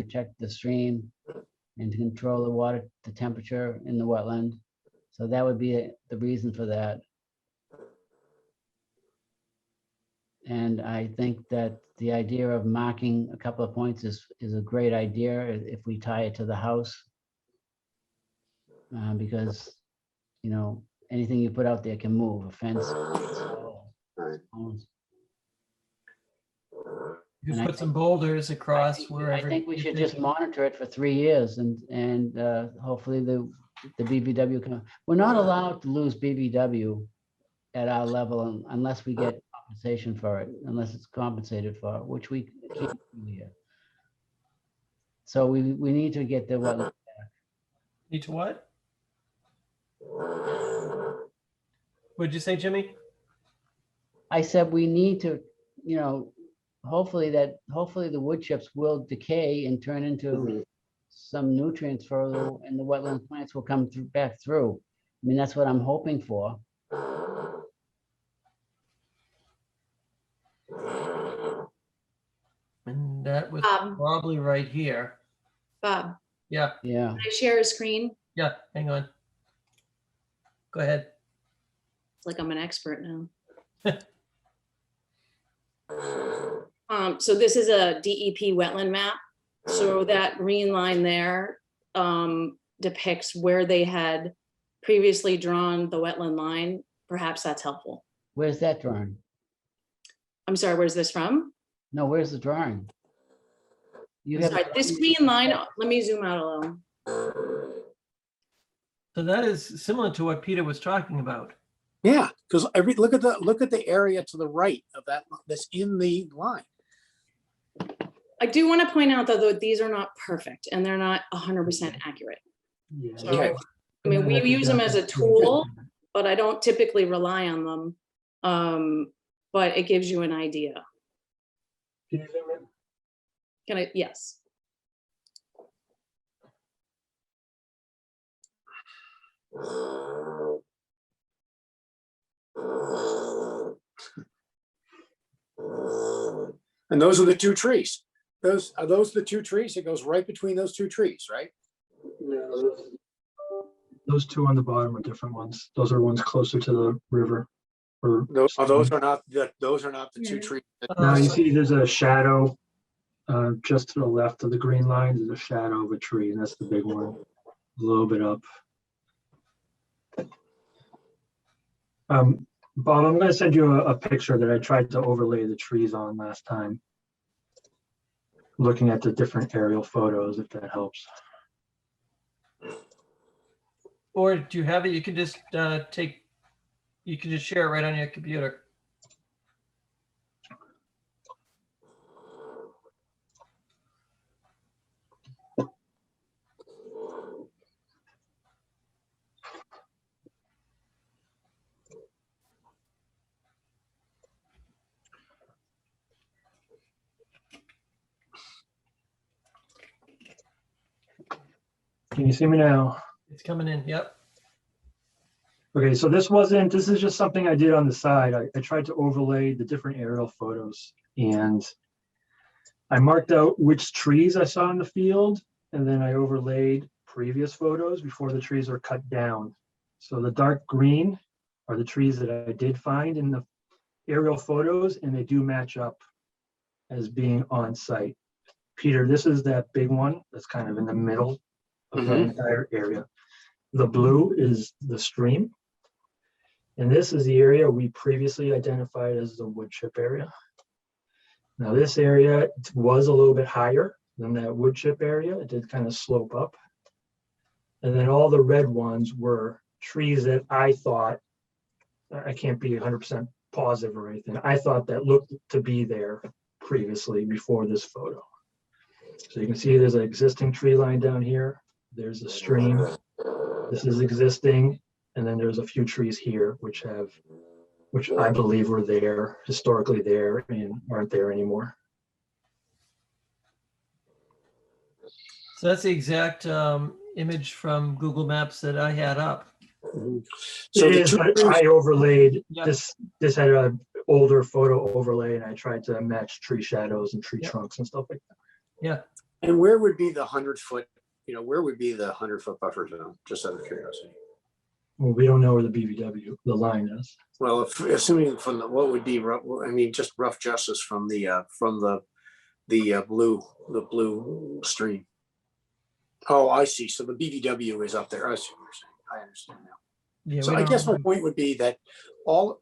check the stream and to control the water, the temperature in the wetland. So that would be the reason for that. And I think that the idea of marking a couple of points is a great idea if we tie it to the house. Because, you know, anything you put out there can move, a fence. You And I put some boulders across I wherever. think we you should think- just monitor it for 3 years and hopefully the BBW can, we're not allowed to lose BBW at our level unless we get compensation for it, unless it's compensated for, which we can't do here. So we need to get the wetland. Need to what? What'd you say, Jimmy? I said we need to, you know, hopefully the wood chips will decay and turn into some nutrients and the wetland plants will come back through. I mean, that's what I'm hoping for. And that was Bob. probably right here. Bob, Yeah, Yeah. can I share a screen? yeah, hang on. Go ahead. It's like I'm an expert now. So this is a DEP wetland map. So that green line there depicts where they had previously drawn the wetland line. Perhaps that's helpful. Where's that drawing? I'm sorry, where's this from? No, where's the drawing? You have. Sorry, this green line, let me zoom out a little. So that is similar to what Peter was talking about. Yeah, because look at the area to the right of that that's in the line. I do want to point out though that these are not perfect and they're not 100% accurate. Yeah. So, I mean, we use them as a tool, but I don't typically rely on them. But it gives you an idea. Can you zoom in? Can I? Yes. And those are the two trees. Are those the two trees? It goes right between those two trees, right? No, those two on the bottom are different ones. Those are ones closer to the river. Those are not the two trees. Now you see there's a shadow just to the left of the green line. There's a shadow of a tree, and that's the big one. A little bit up. Bob, I'm going to send you a picture that I tried to overlay the trees on last time. Looking at the different aerial photos, if that helps. Or do you have it? You can just you can just share it right on your computer. Can you see me now? It's coming in. Yep. Okay, so this is just something I did on the side. I tried to overlay the different aerial photos and I marked out which trees I saw in the field, and then I overlaid previous photos before the trees were cut down. So the dark green are the trees that I did find in aerial photos and they do match up as being on site. Peter, this is that big one that's kind of in the middle of that entire area. The blue is the stream. And this is the area we previously identified as the wood chip area. Now this area was a little bit higher than that wood chip area. It did kind of slope up. And then all the red ones were trees that I thought, I can't be 100% positive or anything, I thought that looked to be there previously before this photo. So you can see there's an existing tree line down here. There's a stream. This is existing. And then there's a few trees here which I believe were there, historically there, and aren't there anymore. So that's the exact image from Google Maps that I had up. So It the is, two but trees- I overlaid, Yep. this had an older photo overlay and I tried to match tree shadows and tree Yep. trunks and stuff like that. Yeah. And where would be the 100-foot, where would be the 100-foot buffer zone, just out of curiosity? Well, we don't know where the BVW, the line is. Well, assuming from what would be, just rough justice from the blue stream. Oh, I see. So the BVW is up there. I see what you're saying. I understand now. Yeah. So we I don't- guess my point would be that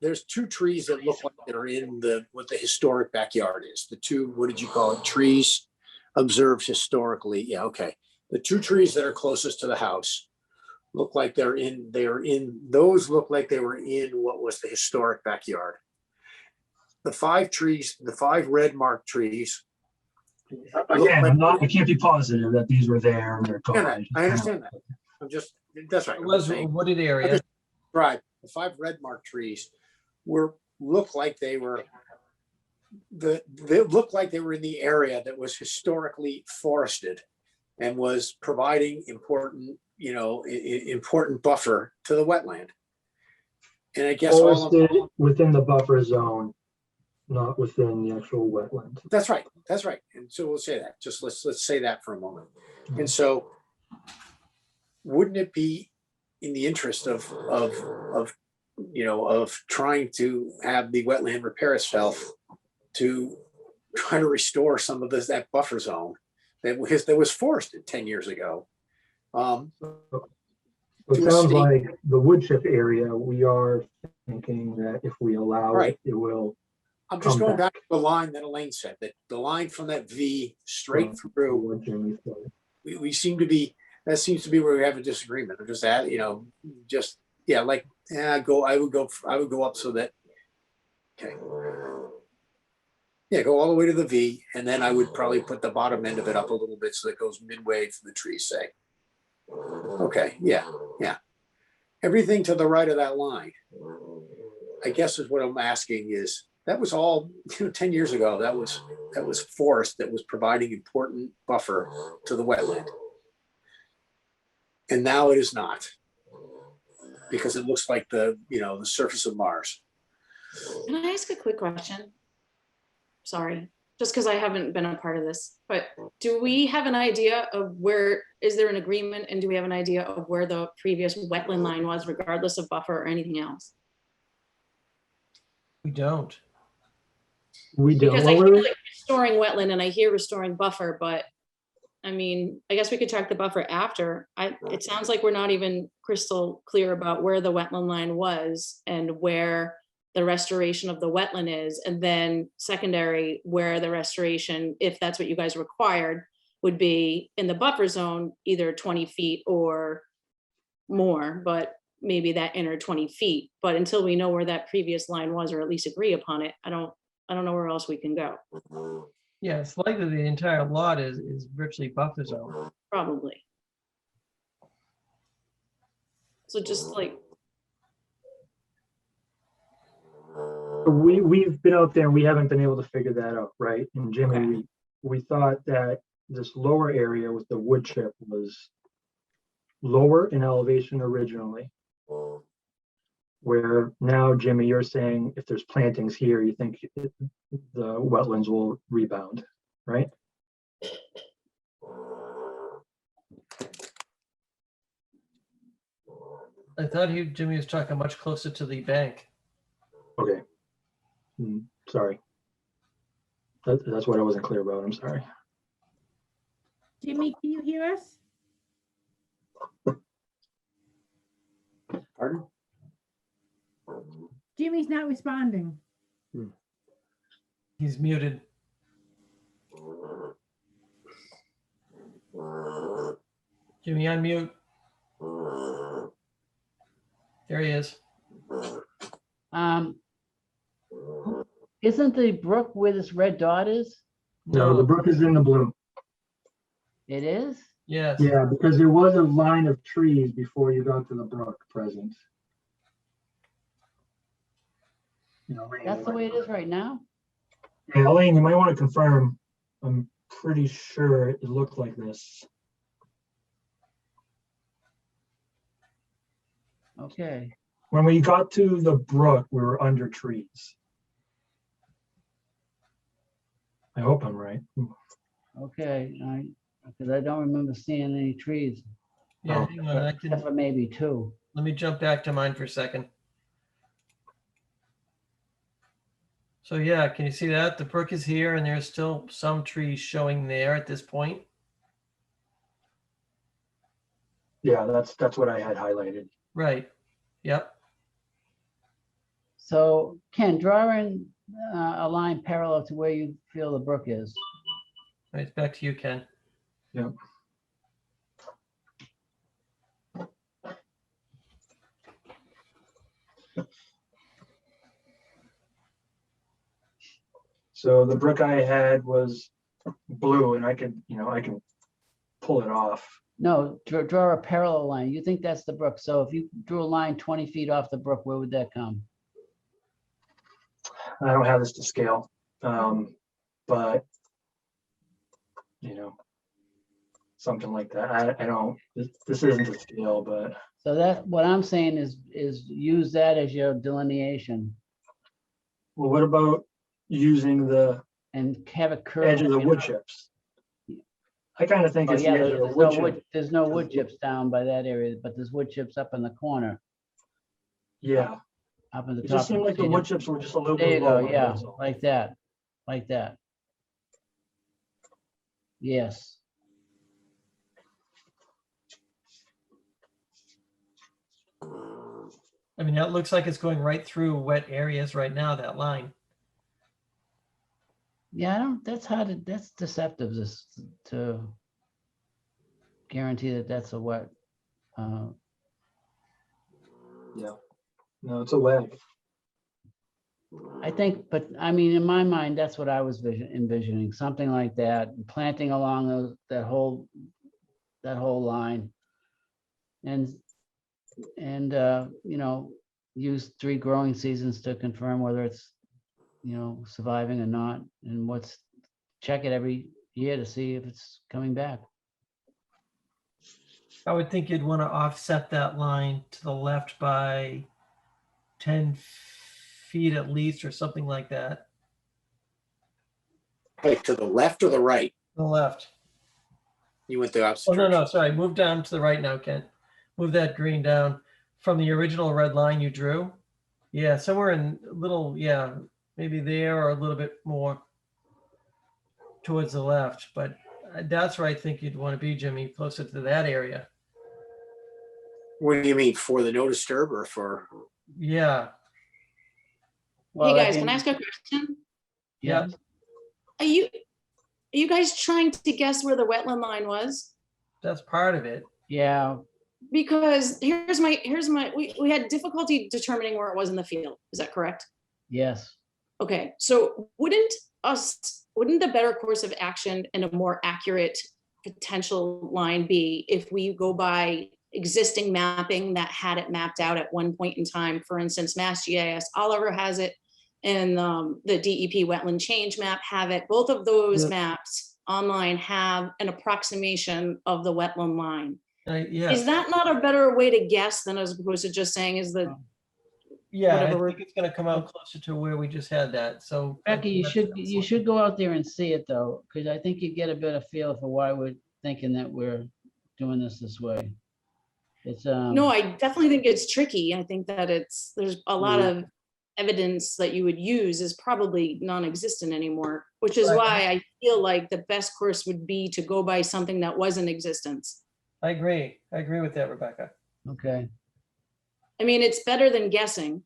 there's two trees that look like they're in what the historic backyard is. The two, what did you call it? Trees observed historically. Yeah, okay. The two trees that are closest to the house look like those look like they were in what was the historic backyard. The 5 trees, the 5 red marked trees. Again, I can't be positive that these were there and they're gone. I understand that. That's right. It was a wooded area. Right. The 5 red marked trees looked like they were in the area that was historically forested and was providing important buffer to the wetland. And I guess Forested within the buffer zone, not within the actual wetland. That's right. That's right. And so we'll say that. Just let's say that for a moment. And so, wouldn't it be in the interest of trying to have the wetland repair itself to try to restore some of that buffer zone that was forested 10 years ago? It sounds like the wood chip area, we are thinking that if we allow it, it will. I'm just going back to the line that Elaine said, that the line from that V straight through, we seem to be, that seems to be where we have a disagreement. I'm just at, I would go up so that, okay. Yeah, go all the way to the V, and then I would probably put the bottom end of it up a little bit so it goes midway for the trees, say. Okay, yeah. Everything to the right of that line, I guess is what I'm asking is, that was all 10 years ago. That was forest that was providing important buffer to the wetland. And now it is not, because it looks like the surface of Mars. Can I ask a quick question? Sorry, just because I haven't been a part of this, but do we have an idea of is there an agreement, and do we have an idea of where the previous wetland line was, regardless of buffer or anything else? We don't. We don't. Because I hear like restoring wetland and I hear restoring buffer, but I mean, I guess we could check the buffer after. It sounds like we're not even crystal clear about where the wetland line was and where the restoration of the wetland is, and then secondary, where the restoration, if that's what you guys required, would be in the buffer zone, either 20 feet or more, but maybe that inner 20 feet. But until we know where that previous line was, or at least agree upon it, I don't know where else we can go. Yeah, it's likely the entire lot is virtually buffer zone. Probably. So just like, we've been out there and we haven't been able to figure that out, right? And Jimmy, we thought that this lower area with the wood chip was lower in elevation originally. Where now, Jimmy, you're saying if there's plantings here, you think the wetlands will rebound, right? I thought Jimmy was talking much closer to the bank. Okay. Sorry. That's what I wasn't clear about. I'm sorry. Jimmy, can you hear us? Pardon? Jimmy's not responding. He's muted. Jimmy, unmute. There he is. Isn't the brook where this red dot is? No, the brook is in the blue. It is? Yes. Yeah, because there was a line of trees before you got to the brook present. You know, Elaine, That's the way it is right now? Yeah, Elaine, you might want to confirm. I'm pretty sure it looked like this. Okay. When we got to the brook, we were under trees. I hope I'm right. Okay, because I don't remember seeing any trees. Yeah, hang on, I Except can, for maybe two. let me jump back to mine for a second. So yeah, can you see that? The brook is here and there's still some trees showing there at this point. Yeah, that's what I had highlighted. Right. Yep. So Ken, draw in a line parallel to where you feel the brook is. Right, back to you, Ken. Yeah. So the brook I had was blue, and I can pull it off. No, draw a parallel line. You think that's the brook. So if you drew a line 20 feet off the brook, where would that come? I don't have this to scale, but something like that. I don't. This isn't to scale, but So that what I'm saying is use that as your delineation well, what about using the and have a curve. edge of the wood chips? I kind of think Oh, it's yeah, the edge of the there's wood no wood, chip. there's no wood chips down by that area, but there's wood chips up in the corner, Yeah, up in the it top. just seemed like the wood chips were just a little There bit you go, lower. yeah, that's all. like that, like that. Yes, I mean, that looks like it's going right through wet areas right now, that line. yeah, I don't, that's hard to, that's deceptive to guarantee that that's a wet. Yeah, no, it's a way. I think, but I mean, in my mind, that's what I was envisioning, something like that, planting along that whole line. And use 3 growing seasons to confirm whether it's, surviving or not, and check it every year to see if it's coming back. I would think you'd want to offset that line to the left by 10 feet at least, or something like that. Like to the left or the right? The left. You went the opposite Oh, no, no, direction. sorry. Move down to the right now, Ken. Move that green down from the original red line you drew. Yeah, somewhere in a little, yeah, maybe there or a little bit more towards the left. But that's where I think you'd want to be, Jimmy, closer to that area. What do you mean, for the no disturb or for? Yeah, Well, Hey guys, can I ask a question? yeah. Are you guys trying to guess where the wetland line was? That's part of it. Yeah, Because we had difficulty determining where it was in the field. Is that correct? yes. Okay, so wouldn't the better course of action and a more accurate potential line be if we go by existing mapping that had it mapped out at one point in time? For instance, MassGIS Oliver has it, and the DEP wetland change map have it. Both of those Yeah. maps online have an approximation of the wetland line. Yeah. Is that not a better way to guess than as opposed to just saying is the Yeah, I whatever think it's going to come out closer to where we just had that. So Becky, you should go out there and see it though, because I think you get a better feel for why we're thinking that we're doing this way. It's No, I definitely think it's tricky. I think that there's a lot of evidence that you would use is probably non-existent anymore, which is Right. why I feel like the best course would be to go by something that was in existence. I agree. I agree with that, Rebecca. Okay. I mean, it's better than guessing.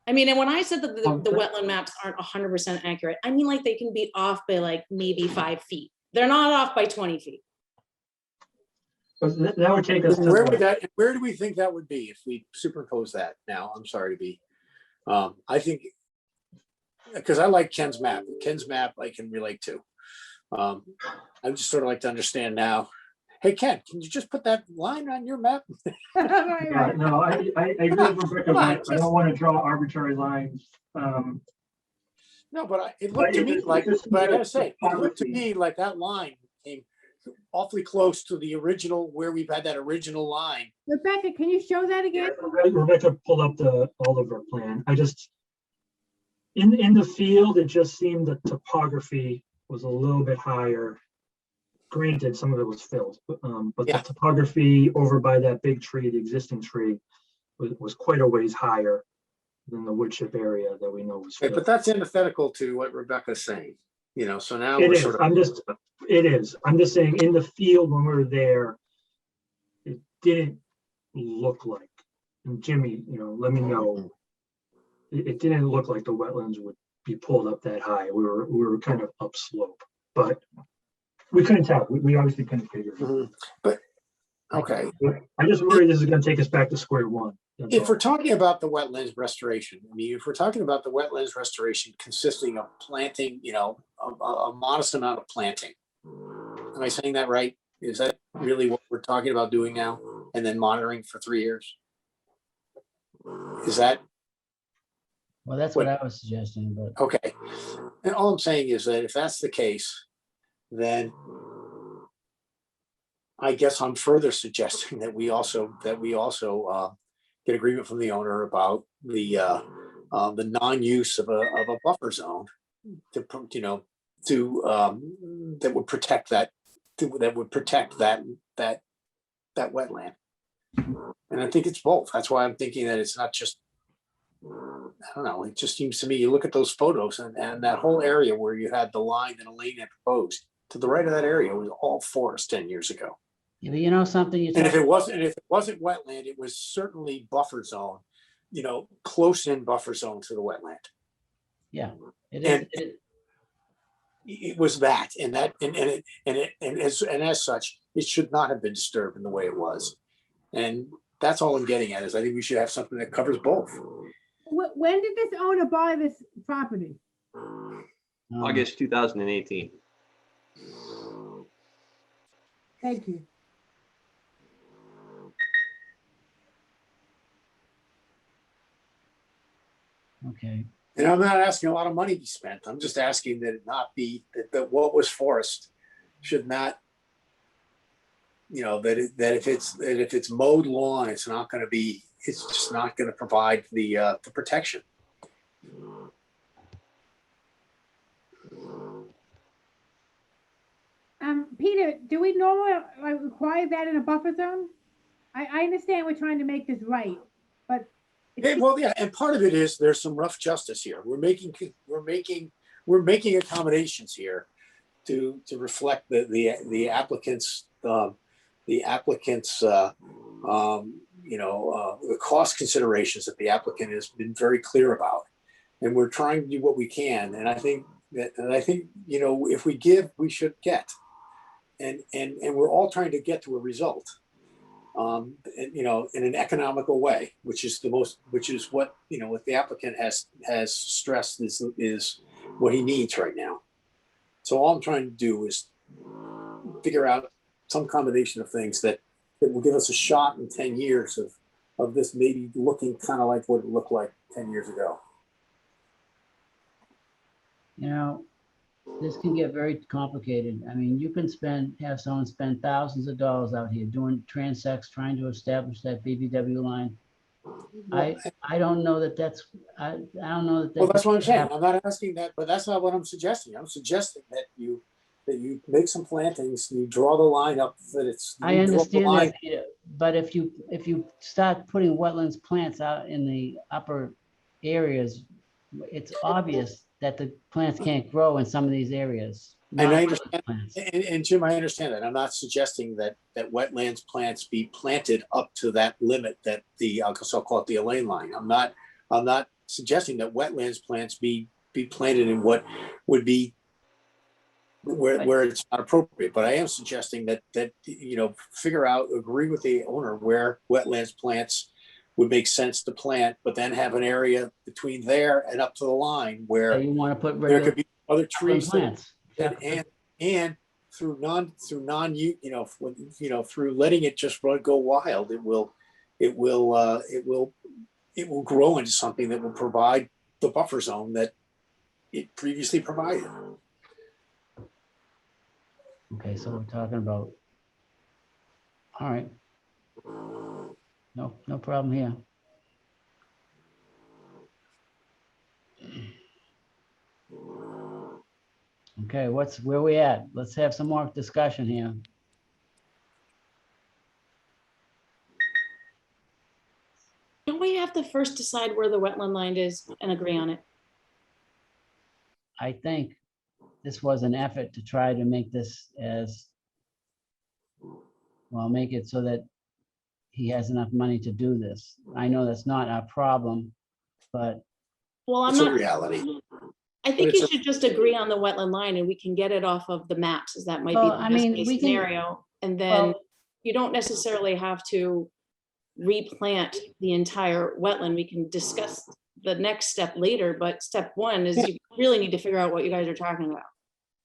I mean, and when I said that the Okay. wetland maps aren't 100% accurate, I mean, like they can be off by like maybe 5 feet. They're not off by 20 feet. But that would take us to Where would the, that, where do we think that would be if we superimpose that now? I'm sorry to be, I think, because I like Ken's map. Ken's map I can relate to. I just sort of like to understand now. Hey, Ken, can you just put that line on your map? Right, right. no, I agree with Rebecca. I don't want to draw arbitrary lines. No, but it looked to me like, but I gotta say, it looked to me like that line came awfully close to the original, where we've had that original line. Rebecca, can you show that again? Rebecca pulled up the Oliver plan. I just, in the field, it just seemed the topography was a little bit higher. Granted, some of it was filled, but Yeah. the topography over by that big tree, the existing tree, was quite a ways higher than the wood chip area that we know was Okay, filled. but that's antithetical to what Rebecca's saying, so now It we're is, sort of. I'm just saying, in the field when we were there, it didn't look like, and Jimmy, let me know. It didn't look like the wetlands would be pulled up that high. We were kind of upslope, but we couldn't tell. We obviously couldn't figure it out. Mhm. But, okay, I just worry this is gonna take us back to square one. That's if all. we're talking about the wetlands restoration, I mean, if we're talking about the wetlands restoration consisting of planting, a modest amount of planting. Am I saying that right? Is that really what we're talking about doing now? And then monitoring for 3 years? Is that, Well, that's what I was suggesting, but okay? And all I'm saying is that if that's the case, then I guess I'm further suggesting that we also get agreement from the owner about the non-use of a buffer zone to, that would protect that wetland. And I think it's both. That's why I'm thinking that it's not just, I don't know, it just seems to me, you look at those photos and that whole area where you had the line that Elaine had proposed, to the right of that area was all forest 10 years ago. yeah, but you know something, And if it wasn't wetland, it was certainly buffer zone, close in buffer zone to the wetland. yeah, it And is. it was that, and as such, it should not have been disturbed in the way it was. And that's all I'm getting at, is I think we should have something that covers both. When did this owner buy this property? August 2018. Thank you. Okay, And I'm not asking a lot of money to be spent. I'm just asking that it not be, that what was forest should not, that if it's mowed lawn, it's just not going to provide the protection. Peter, do we normally require that in a buffer zone? I understand we're trying to make this right, but. Yeah, and part of it is there's some rough justice here. We're making accommodations here to reflect the applicant's the cost considerations that the applicant has been very clear about, and we're trying to do what we can. And I think if we give, we should get, and we're all trying to get to a result. In an economical way, which is what what the applicant has stressed is what he needs right now. So all I'm trying to do is figure out some combination of things that will give us a shot in 10 years of this maybe looking kind of like what it looked like 10 years ago. This can get very complicated. I mean, you can have someone spend thousands of dollars out here doing transects, trying to establish that BBW line. I don't know that that's, I don't know that. Well, that's what I'm saying. I'm not asking that, but that's not what I'm suggesting. I'm suggesting that you make some plantings, you draw the line up that it's. I understand that, Peter, but if you start putting wetlands plants out in the upper areas, it's obvious that the plants can't grow in some of these areas. And not I wetland understand, plants. and Jim, I understand that. I'm not suggesting that wetlands plants be planted up to that limit that I'll call it the Elaine line. I'm not suggesting that wetlands plants be planted in what would be where it's not appropriate, but I am suggesting that agree with the owner where wetlands plants would make sense to plant, but then have an area between there and up to the line So where you want to put there regular could be other trees plants. and through through letting it just go wild, it will grow into something that will provide the buffer zone that it previously provided. Okay, so we're talking about, all right. No problem here. Okay, where we at? Let's have some more discussion here. Don't we have to first decide where the wetland line is and agree on it? I think this was an effort to try to make this make it so that he has enough money to do this. I know that's not our problem, but. Well, It's a reality. I think you should just agree on the wetland line and we can get it off of the maps, as that might be the best case scenario. And then you don't necessarily have to replant the entire wetland. We can discuss the next step later, but step one is you really need to figure out what you guys are talking about.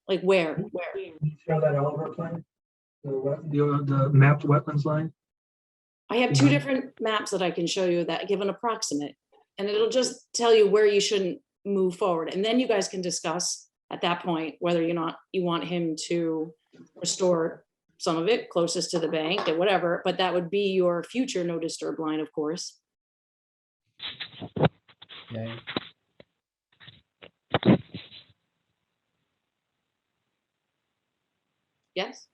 Like where? Can you show that Oliver plan? The mapped wetlands line? I have two different maps that I can show you that give an approximate, and it'll just tell you where you shouldn't move forward. And then you guys can discuss at that point whether you want him to restore some of it closest to the bank and whatever, but that would be your future no disturb line, of course. Okay. Yes?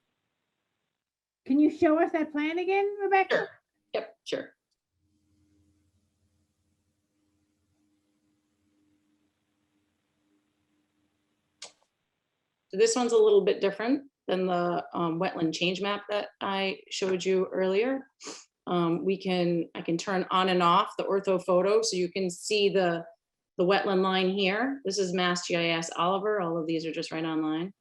Can you show us that plan again, Rebecca? Sure. Yep, sure. So this one's a little bit different than the wetland change map that I showed you earlier. I can turn on and off the ortho photo so you can see the wetland line here. This is Mass GIS Oliver. All of these are just right online.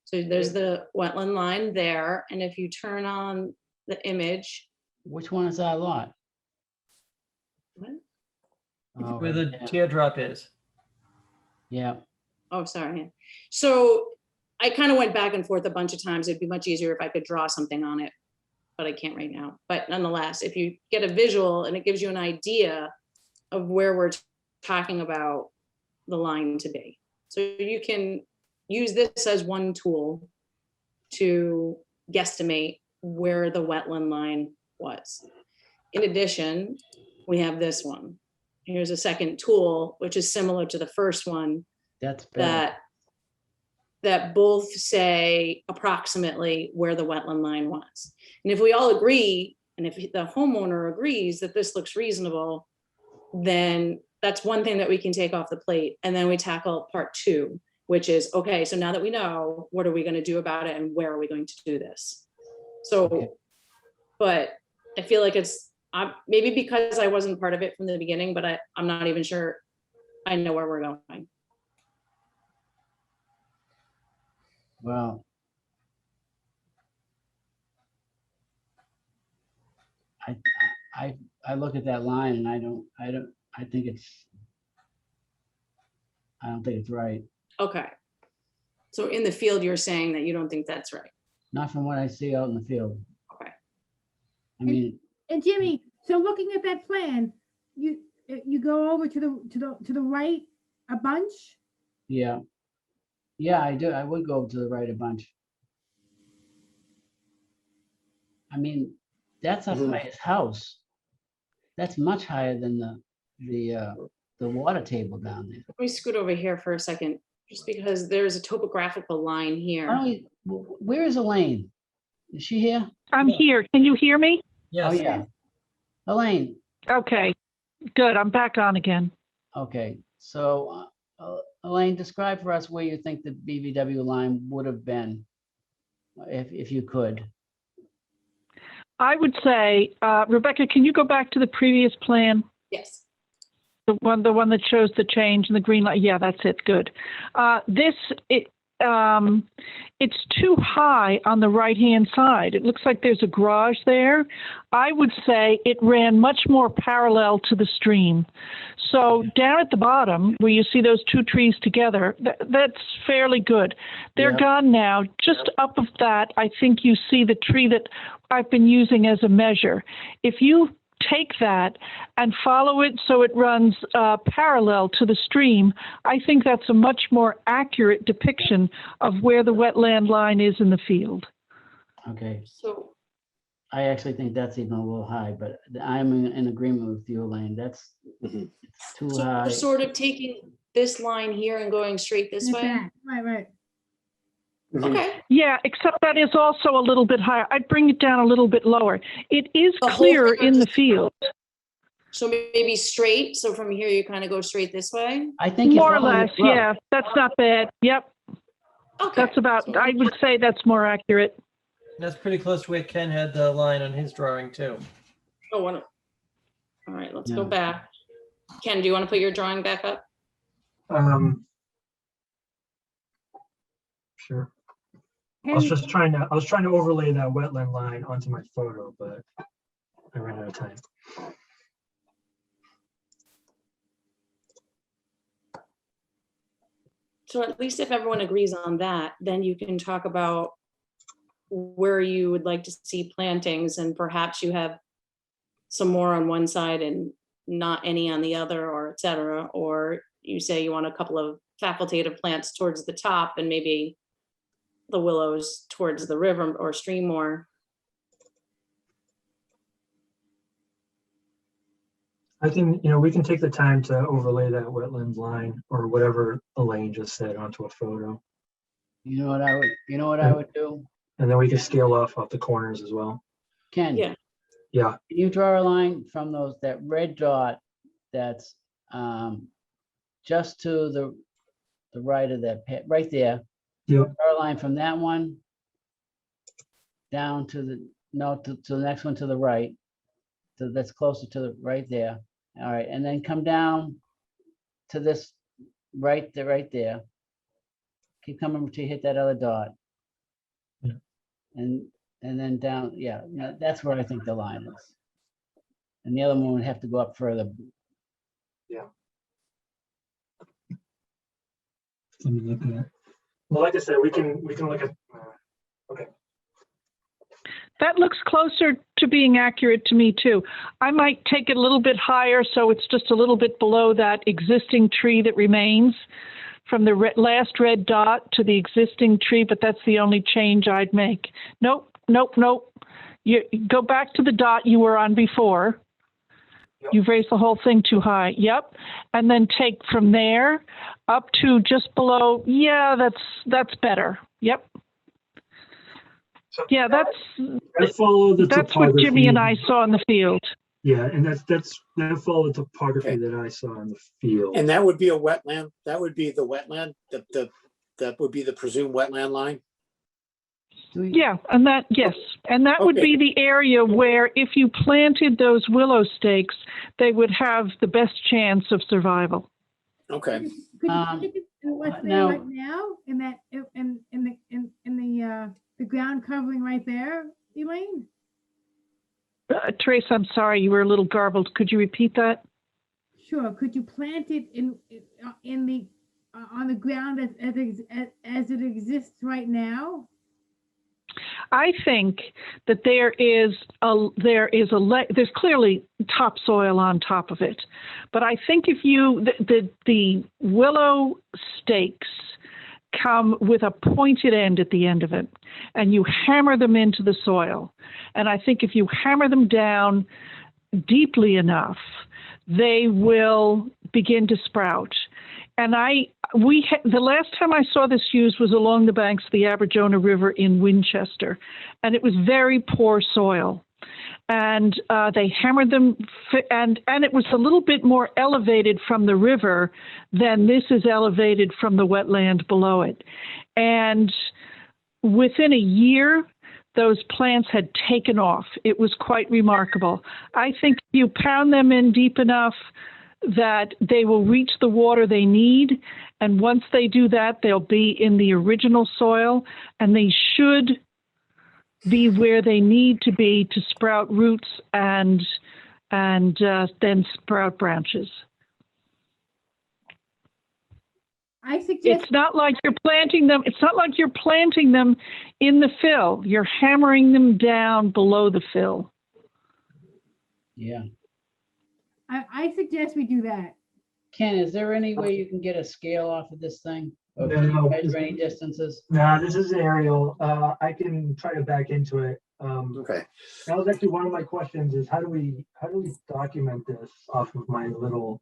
So there's the wetland line there. And if you turn on the image. Which one is our lot? What? Where the teardrop is. Yeah. Oh, sorry. So I kind of went back and forth a bunch of times. It'd be much easier if I could draw something on it, but I can't right now. But nonetheless, if you get a visual and it gives you an idea of where we're talking about the line to be. So you can use this as one tool to guesstimate where the wetland line was. In addition, we have this one. Here's a second tool, which is similar to the first one. That's better. That both say approximately where the wetland line was. And if we all agree, and if the homeowner agrees that this looks reasonable, then that's one thing that we can take off the plate. And then we tackle part two, which is, okay, so now that we know, what are we going to do about it and where are we going to do this? So, okay. But I feel like it's maybe because I wasn't part of it from the beginning, but I'm not even sure I know where we're going. Well, I look at that line and I don't think it's right. Okay. So in the field, you're saying that you don't think that's right? Not from what I see out in the field. Okay. I mean, and Jimmy, so looking at that plan, you go over to the right a bunch? Yeah. Yeah, I do. I would go to the right a bunch. I mean, that's up by his house. That's much higher than the water table down there. Let me scoot over here for a second, just because there's a topographical line here. Where is Elaine? Is she here? I'm here. Can you hear me? Yes. Oh, yeah. Elaine. Okay, good. I'm back on again. Okay. So Elaine, describe for us where you think the BVW line would have been, if you could. I would say, Rebecca, can you go back to the previous plan? Yes. The one that shows the change in the green light. Yeah, that's it. Good. It's too high on the right-hand side. It looks like there's a garage there. I would say it ran much more parallel to the stream. So down at the bottom, where you see those two trees together, that's fairly good. They're gone now. Just up of that, I think you see the tree that I've been using as a measure. If you take that and follow it so it runs parallel to the stream, I think that's a much more accurate depiction of where the wetland line is in the field. Okay. So I actually think that's even a little high, but I'm in agreement with you, Elaine. That's it's too So high. we're sort of taking this line here and going straight this way? Right. Okay. Yeah, except that is also a little bit higher. I'd bring it down a little bit lower. It is The whole clearer thing or in the just- field. So maybe straight, so from here you kind of go straight this way? I think More or less, yeah. That's not bad. Yep. Okay. That's about, I would say that's more accurate. That's pretty close to where Ken had the line on his drawing too. Oh, all right, let's go Yeah. back. Ken, do you want to put your drawing back up? Sure. I was And trying to overlay that wetland line onto my photo, but I ran out of time. So at least if everyone agrees on that, then you can talk about where you would like to see plantings, and perhaps you have some more on one side and not any on the other, or et cetera. Or you say you want a couple of facultative plants towards the top and maybe the willows towards the river or stream more. I think, we can take the time to overlay that wetland line or whatever Elaine just said onto a photo. You know what I would do? And then we can scale off the corners as well. Ken, Yeah. Yeah, can you draw a line from that red dot that's just to the right of that pit, right there? Yep. Draw a line from that one down to the next one to the right. So that's closer to the right there. All right, and then come down to this right there. Keep coming until you hit that other dot. Yeah. And then down, yeah, that's where I think the line is. And the other one would have to go up further. let me look at it. Well, like I said, we can look at, okay. That looks closer to being accurate to me too. I might take it a little bit higher so it's just a little bit below that existing tree that remains from the last red dot to the existing tree, but that's the only change I'd make. Nope. You go back to the dot you were on before. Yep. You've raised the whole thing too high. Yep. And then take from there up to just below. Yeah, that's better. Yep. So Yeah, I follow the that's what Jimmy and I saw in the field. Yeah, and that followed the topography that I saw in the field. And that would be a wetland. That would be the wetland. That would be the presumed wetland line. Yeah, and that, yes, and that would be the area where if you planted those willow stakes, they would have the best chance of survival. Okay. could you take it in what's there now- right now in that in the ground covering right there, Elaine? Trace, I'm sorry, you were a little garbled. Could you repeat that? Sure. Could you plant it in the on the ground as it exists right now? I think that there's clearly topsoil on top of it, but I think if the willow stakes come with a pointed end at the end of it, and you hammer them into the soil, and I think if you hammer them down deeply enough, they will begin to sprout. And the last time I saw this used was along the banks of the Aberjona River in Winchester, and it was very poor soil. And they hammered them, and it was a little bit more elevated from the river than this is elevated from the wetland below it. And within a year, those plants had taken off. It was quite remarkable. I think if you pound them in deep enough that they will reach the water they need. And once they do that, they'll be in the original soil, and they should be where they need to be to sprout roots and then sprout branches. I suggest It's not like you're planting them. It's not like you're planting them in the fill. You're hammering them down below the fill. Yeah. I suggest we do that. Ken, is there any way you can get a scale off of this thing? Or No, can you no, measure this- any distances? Nah, this is an aerial. I can try to back into it. Okay. That was actually one of my questions is how do we document this off of my little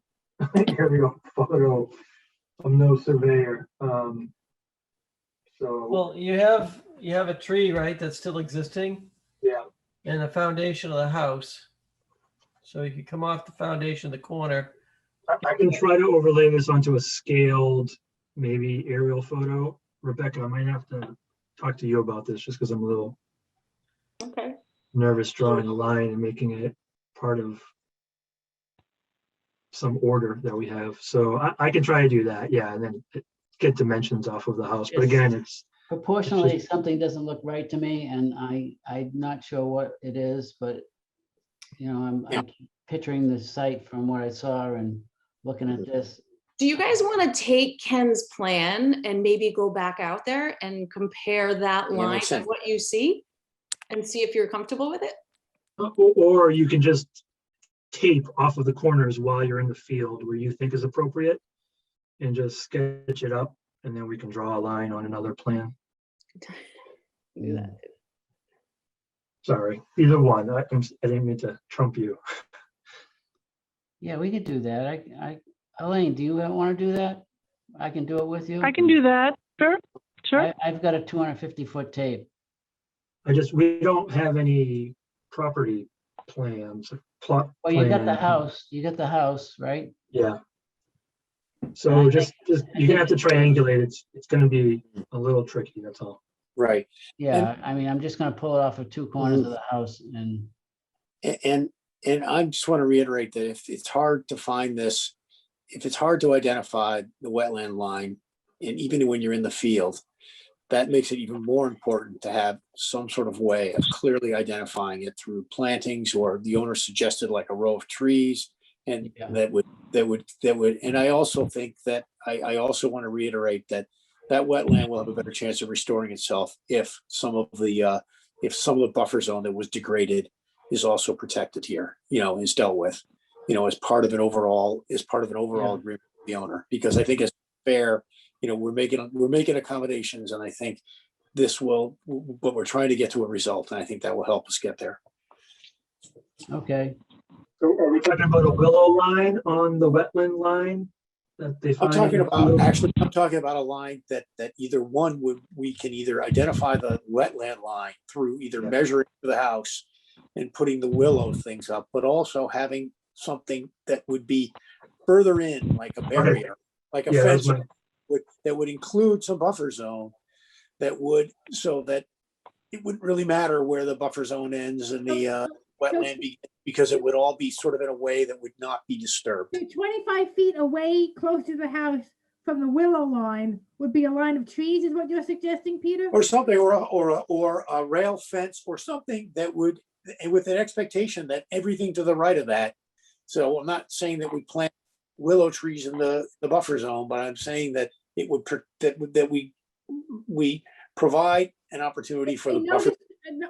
aerial photo? I'm no surveyor. So, Well, you have a tree, right, that's still existing, yeah, and the foundation of the house. So you can come off the foundation, the corner. I can try to overlay this onto a scaled, maybe aerial photo. Rebecca, I might have to talk to you about this just because I'm a little Okay. nervous drawing a line and making it part of some order that we have. So I can try to do that, yeah, and then get dimensions off of the house. But again, it's Proportionally, something doesn't look right to me, and I'm not sure what it is, but you know, I'm picturing the site from what I saw and looking at this. Do you guys want to take Ken's plan and maybe go back out there and compare that Yeah, line makes to sense. what you see? And see if you're comfortable with it? or you can just tape off of the corners while you're in the field where you think is appropriate and just sketch it up, and then we can draw a line on another plan. Do that. Sorry, either one. I didn't mean to trump you. Yeah, we could do that. Elaine, do you want to do that? I can do it with you. I can do that. Sure, sure. I've got a 250-foot tape. We don't have any property plans. Plot Well, you got the plan. house. You got the house, right? Yeah. So just you're gonna have to triangulate. It's gonna be a little tricky, that's all. Right. Yeah, I mean, I'm just gonna pull it off of two corners of the house and And I just want to reiterate that if it's hard to find this, if it's hard to identify the wetland line, and even when you're in the field, that makes it even more important to have some sort of way of clearly identifying it through plantings, or the owner suggested like a row of trees. And Yeah. that would, and I also think that, I also want to reiterate that that wetland will have a better chance of restoring itself if some of the buffer zone that was degraded is also protected here, is dealt with, as part of an overall agreement with the owner, because I think it's fair, we're making accommodations, and I think but we're trying to get to a result, and I think that will help us get there. okay. So are we talking about a willow line on the wetland line that they I'm find? talking about a line that either one we can either identify the wetland line through either measuring the house and putting the willow things up, but also having something that would be further in, like a barrier, like a fence that would include some buffer zone so that it wouldn't really matter where the buffer zone ends and the wetland begins, because it would all be sort of in a way that would not be disturbed. So 25 feet away, close to the house from the willow line would be a line of trees, is what you're suggesting, Peter? Or something, or a rail fence, or something that would, and with an expectation that everything to the right of that. So I'm not saying that we plant willow trees in the buffer zone, but I'm saying that it would, that we provide an opportunity for the buffer.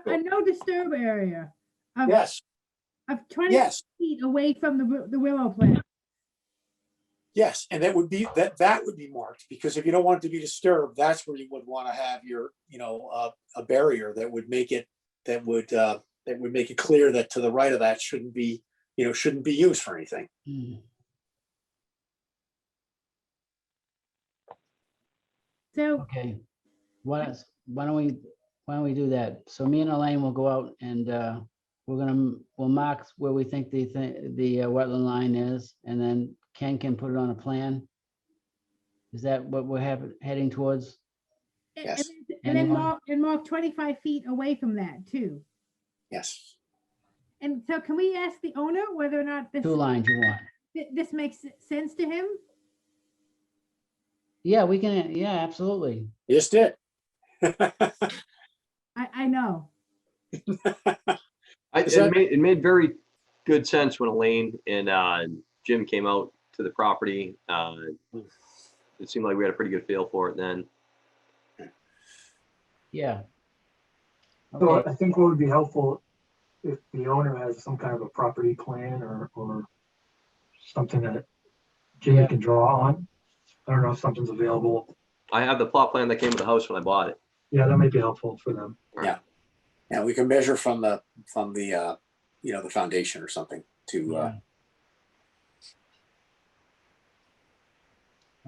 A no disturb area. Of, Yes, Of 20 yes, feet away from the willow plant. yes, and that would be marked, because if you don't want it to be disturbed, that's where you would want to have your, a barrier that would make it, that would make it clear that to the right of that shouldn't be used for anything. So Okay. Why don't we do that? So me and Elaine will go out and we'll mark where we think the wetland line is, and then Ken can put it on a plan. Is that what we're heading towards? Yes. And then Anyone? mark 25 feet away from that too. Yes. And so can we ask the owner whether or not this, 2 lines you want. this makes sense to him? Yeah, we can, yeah, absolutely. Just did. I know. It made very good sense when Elaine and Jim came out to the property. It seemed like we had a pretty good feel for it then. Yeah. So Okay. I think what would be helpful if the owner has some kind of a property plan or something that Jimmy Yeah. can draw on. I don't know if something's available. I have the plot plan that came with the house when I bought it. Yeah, that might be helpful for them. Yeah, we can measure from the the foundation or something to, Yeah.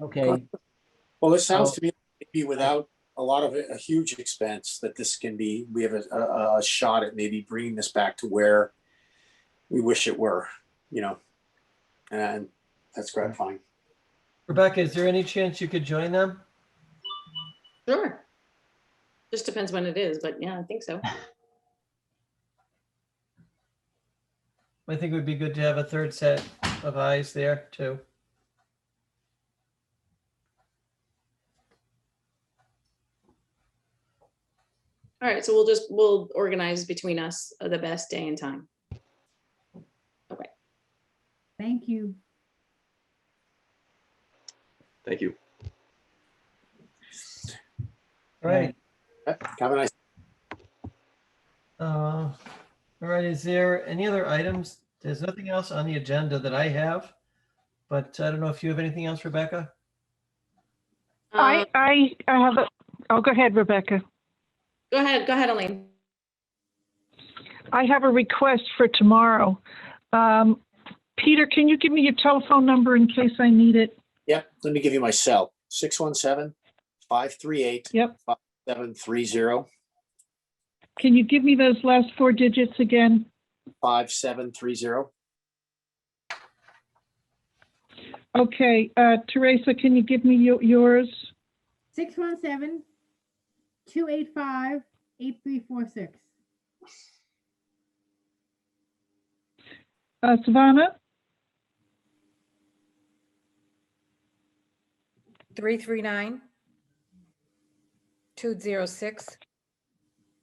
Okay, well, this sounds So- to me maybe without a lot of a huge expense that this can be, we have a shot at maybe bringing this back to where we wish it were, and that's gratifying. Rebecca, is there any chance you could join them? Sure. Just depends when it is, but yeah, I think so. I think it would be good to have a third set of eyes there too. All right, so we'll organize between us the best day and time. Okay. Thank you. Thank you. All right. Have a nice. All right, is there any other items? There's nothing else on the agenda that I have, but I don't know if you have anything else, Rebecca? Um, I have a, oh, go ahead, Rebecca. Go ahead, Elaine. I have a request for tomorrow. Peter, can you give me your telephone number in case I need it? Yep, let me give you my cell, 617-538-5730. Yep. Can you give me those last 4 digits again? 5730. Okay, Teresa, can you give me yours? 617-285-8346. Savannah?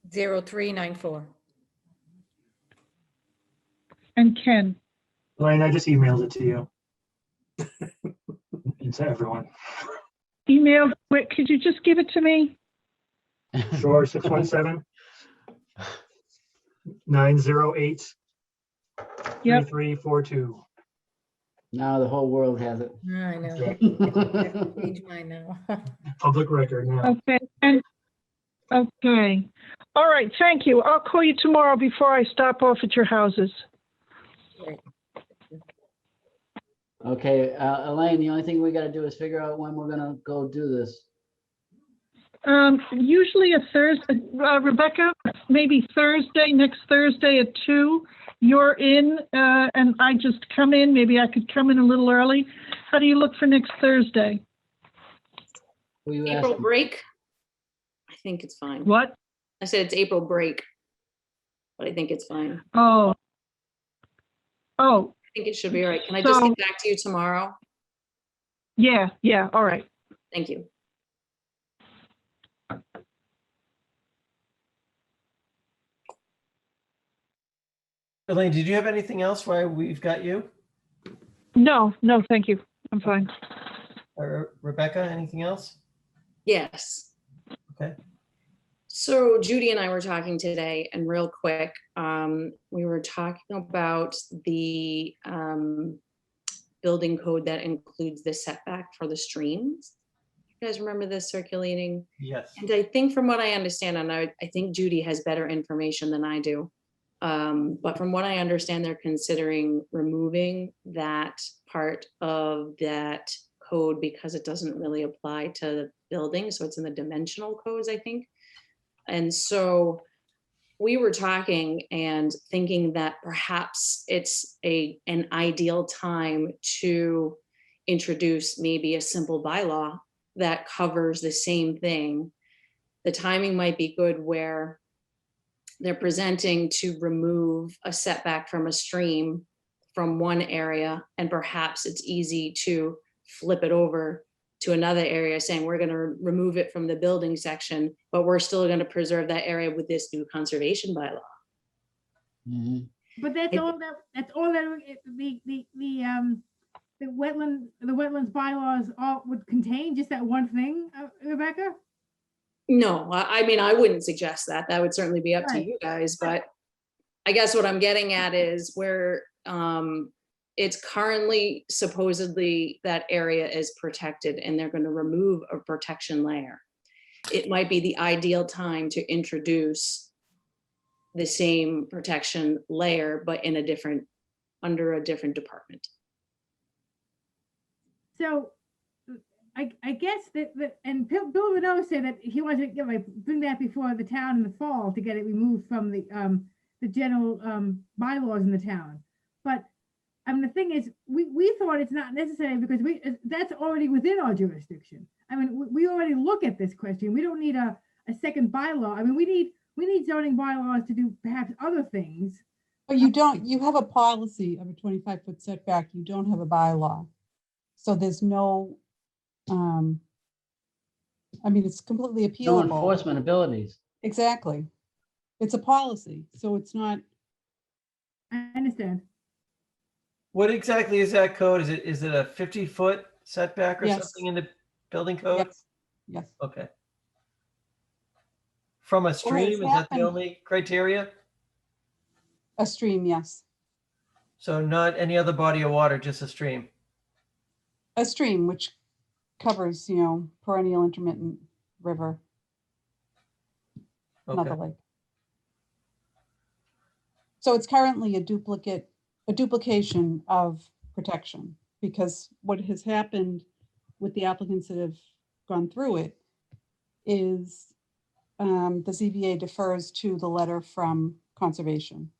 339-206-0394. And Ken? Elaine, I just emailed it to you. And to everyone. Email, wait, could you just give it to me? Sure, 617 908 Yep. 3342. now the whole world has it. I know. Yeah. Change mine now. Public record now. Okay, and, okay. All right, thank you. I'll call you tomorrow before I stop off at your houses. Great. Okay, Elaine, the only thing we gotta do is figure out when we're gonna go do this. Usually a Thursday, Rebecca, maybe Thursday, next Thursday at 2. You're in, and I just come in. Maybe I could come in a little early. How do you look for next Thursday? Who you April asking? break. I think it's fine. What? I said it's April break, but I think it's fine. Oh. Oh, I think it should be all right. Can I just So- get back to you tomorrow? yeah, all right. Thank you. Elaine, did you have anything else while we've got you? No, thank you. I'm fine. Or Rebecca, anything else? Yes. Okay. So Judy and I were talking today, and real quick, we were talking about the building code that includes the setback for the streams. You guys remember this circulating? Yes. And I think from what I understand, and I think Judy has better information than I do. But from what I understand, they're considering removing that part of that code because it doesn't really apply to the building. So it's in the dimensional codes, I think. And so we were talking and thinking that perhaps it's an ideal time to introduce maybe a simple bylaw that covers the same thing. The timing might be good where they're presenting to remove a setback from a stream from one area, and perhaps it's easy to flip it over to another area saying we're going to remove it from the building section, but we're still going to preserve that area with this new conservation bylaw. Mhm. But that's all that the wetlands bylaws all would contain, just that one thing, Rebecca? No, I mean, I wouldn't suggest that. That would certainly be up to Right. you guys, but I guess what I'm getting at is where it's currently supposedly that area is protected and they're going to remove a protection layer. It might be the ideal time to introduce the same protection layer, but in a different, under a different department. So I guess that and Bill Renaud said that he wanted to bring that before the town in the fall to get it removed from the general bylaws in the town. But I mean, the thing is, we thought it's not necessary because that's already within our jurisdiction. I mean, we already look at this question. We don't need a second bylaw. I mean, we need zoning bylaws to do perhaps other things. But you don't, you have a policy of a 25-foot setback. You don't have a bylaw. So there's no, I mean, it's completely No appealable. enforcement abilities. Exactly. It's a policy, so it's not. I understand. What exactly is that code? Is it a 50-foot setback or Yes. something in the building code? Yes. Yes. Okay. From a stream, is that the happened- only criteria? A stream, yes. So not any other body of water, just a stream? A stream, which covers, perennial intermittent river, not Okay. the lake. So it's currently a duplication of protection, because what has happened with the applicants that have gone through it is the ZBA defers to the letter from conservation.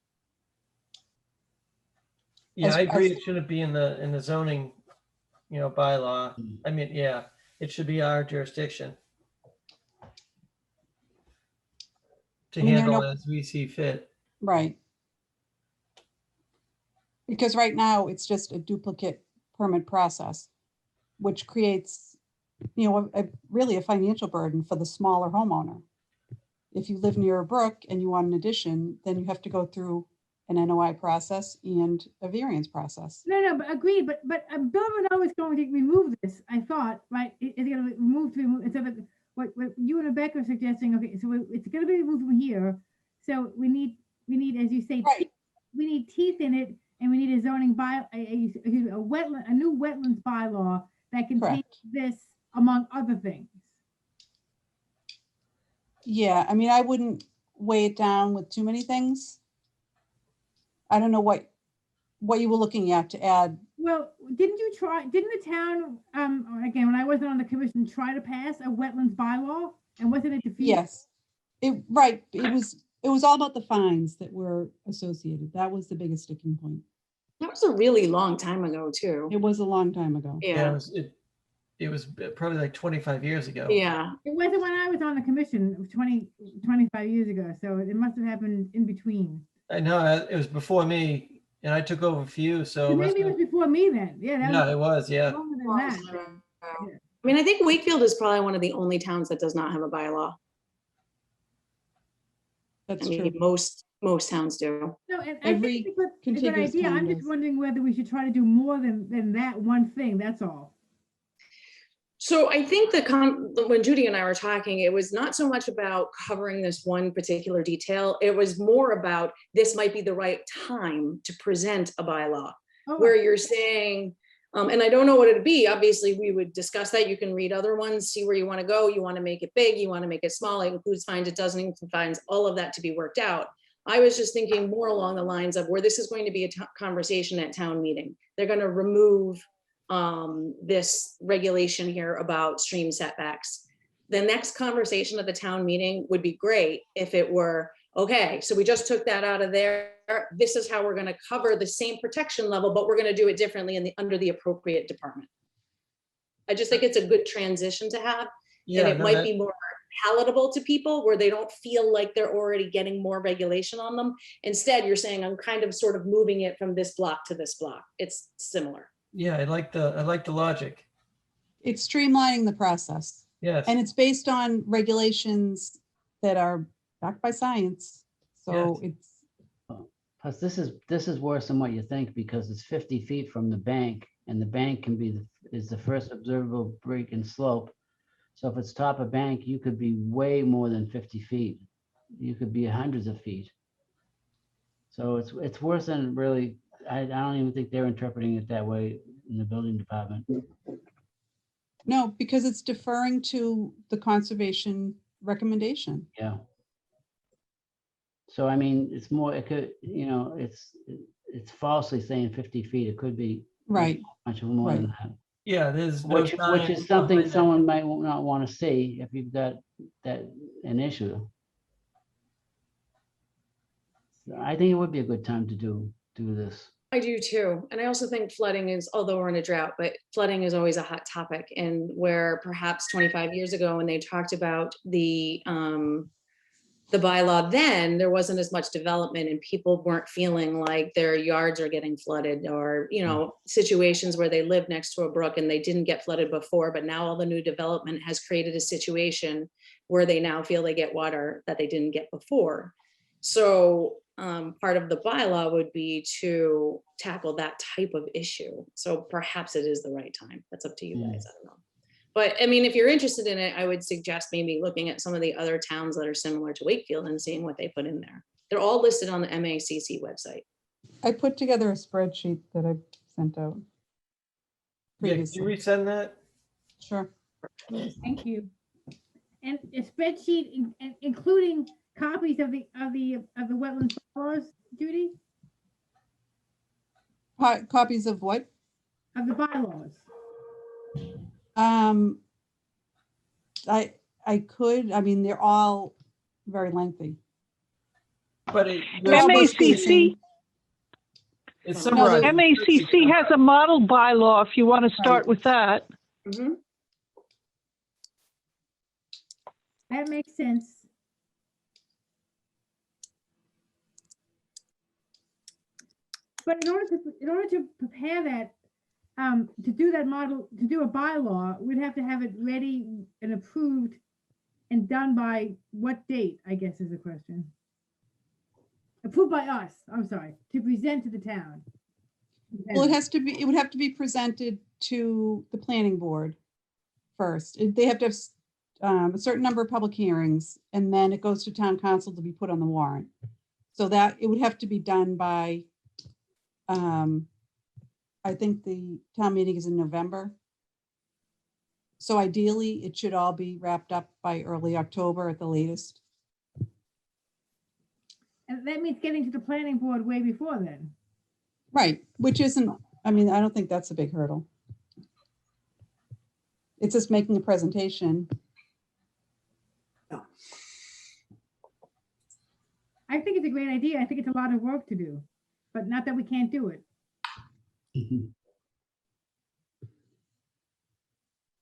Yeah, As- I agree. as- It shouldn't be in the zoning, bylaw. I mean, yeah, it should be our jurisdiction to I mean, there are handle no- as we see fit. Right. Because right now, it's just a duplicate permit process, which creates, really a financial burden for the smaller homeowner. If you live near a brook and you want an addition, then you have to go through an NOI process and a variance process. No, but agreed. But Bill Renaud is going to remove this. I thought, right? It's going to remove instead of what you and Rebecca are suggesting. Okay, so it's going to be removed from here. So we need, as you say, Right. we need teeth in it, and we need a zoning a new wetlands bylaw that contains Correct. this, among other things. Yeah, I mean, I wouldn't weigh it down with too many things. I don't know what you were looking at to add. Well, didn't the town, again, when I wasn't on the commission, try to pass a wetlands bylaw? And wasn't it defeated? Yes, right. It was all about the fines that were associated. That was the biggest sticking point. That was a really long time ago too. It was a long time ago. Yeah, Yeah, it was probably like 25 years ago. yeah. It wasn't when I was on the commission 25 years ago, so it must have happened in between. I know, it was before me, and I took over for you, so. So it must maybe it have- was before me then. Yeah, that Yeah, it was, yeah. longer than that. I mean, I think Wakefield is probably one of the only towns that does not have a bylaw. That's I true. mean, most towns do. No, and I Every think it's a good contiguous idea. town I'm just does. wondering whether we should try to do more than that one thing, that's all. So I think when Judy and I were talking, it was not so much about covering this one particular detail. It was more about this might be the right time to present a bylaw Oh, where you're saying, and I don't know what it'd be. Obviously, we would discuss that. You can read other ones, see where you want to go. You want to make it big, you want to make it small, it includes fines, it doesn't include fines, all of that to be worked out. I was just thinking more along the lines of where this is going to be a conversation at town meeting. They're going to remove this regulation here about stream setbacks. The next conversation at the town meeting would be great if it were, okay, so we just took that out of there. This is how we're gonna cover the same protection level, but we're gonna do it differently under the appropriate department. I just think it's a good transition to have. Yeah, And it no, might that- be more palatable to people where they don't feel like they're already getting more regulation on them. Instead, you're saying, I'm kind of sort of moving it from this block to this block. It's similar. Yeah, I like the logic. It's streamlining the process. Yes. And it's based on regulations that are backed by science. So it's, Plus, this is worse than what you think, because it's 50 feet from the bank, and the bank can be is the first observable break and slope. So if it's top of bank, you could be way more than 50 feet. You could be hundreds of feet. So it's worse than really. I don't even think they're interpreting it that way in the building department. no, because it's deferring to the conservation recommendation. Yeah. So I mean, it's more. It could, it's falsely saying 50 feet. It could be Right. much more than that. Yeah, there's no Which science is something behind that. someone might not want to see if you've got an issue. So I think it would be a good time to do this. I do too. And I also think flooding is, although we're in a drought, but flooding is always a hot topic. And where perhaps 25 years ago, when they talked about the bylaw, then there wasn't as much development and people weren't feeling like their yards are getting flooded, or, situations where they live next to a brook and they didn't get flooded before, but now all the new development has created a situation where they now feel they get water that they didn't get before. So part of the bylaw would be to tackle that type of issue. So perhaps it is the right time. That's up to you guys. I don't know. But I mean, if you're interested in it, I would suggest maybe looking at some of the other towns that are similar to Wakefield and seeing what they put in there. They're all listed on the MACC website. I put together a spreadsheet that I sent out. Yeah, could you resend that? Sure. Yes, thank you. And a spreadsheet including copies of the wetland bylaws, Judy, Copies of what? of the bylaws. I could, I mean, they're all very lengthy. But They're all basically the MACC same. it's No, summarized. MACC has a model bylaw if you want to start with that. Mhm. That makes sense. But in order to prepare that, to do that model, to do a bylaw, we'd have to have it ready and approved and done by what date, I guess is the question. Approved by us, I'm sorry, to present to the town. Well, it would have to be presented to the planning board first. They have to have a certain number of public hearings, and then it goes to town council to be put on the warrant. So that it would have to be done by, I think the town meeting is in November. So ideally, it should all be wrapped up by early October at the latest. And that means getting to the planning board way before then. Right, which isn't, I mean, I don't think that's a big hurdle. It's just making a presentation. I think it's a great idea. I think it's a lot of work to do, but not that we can't do it.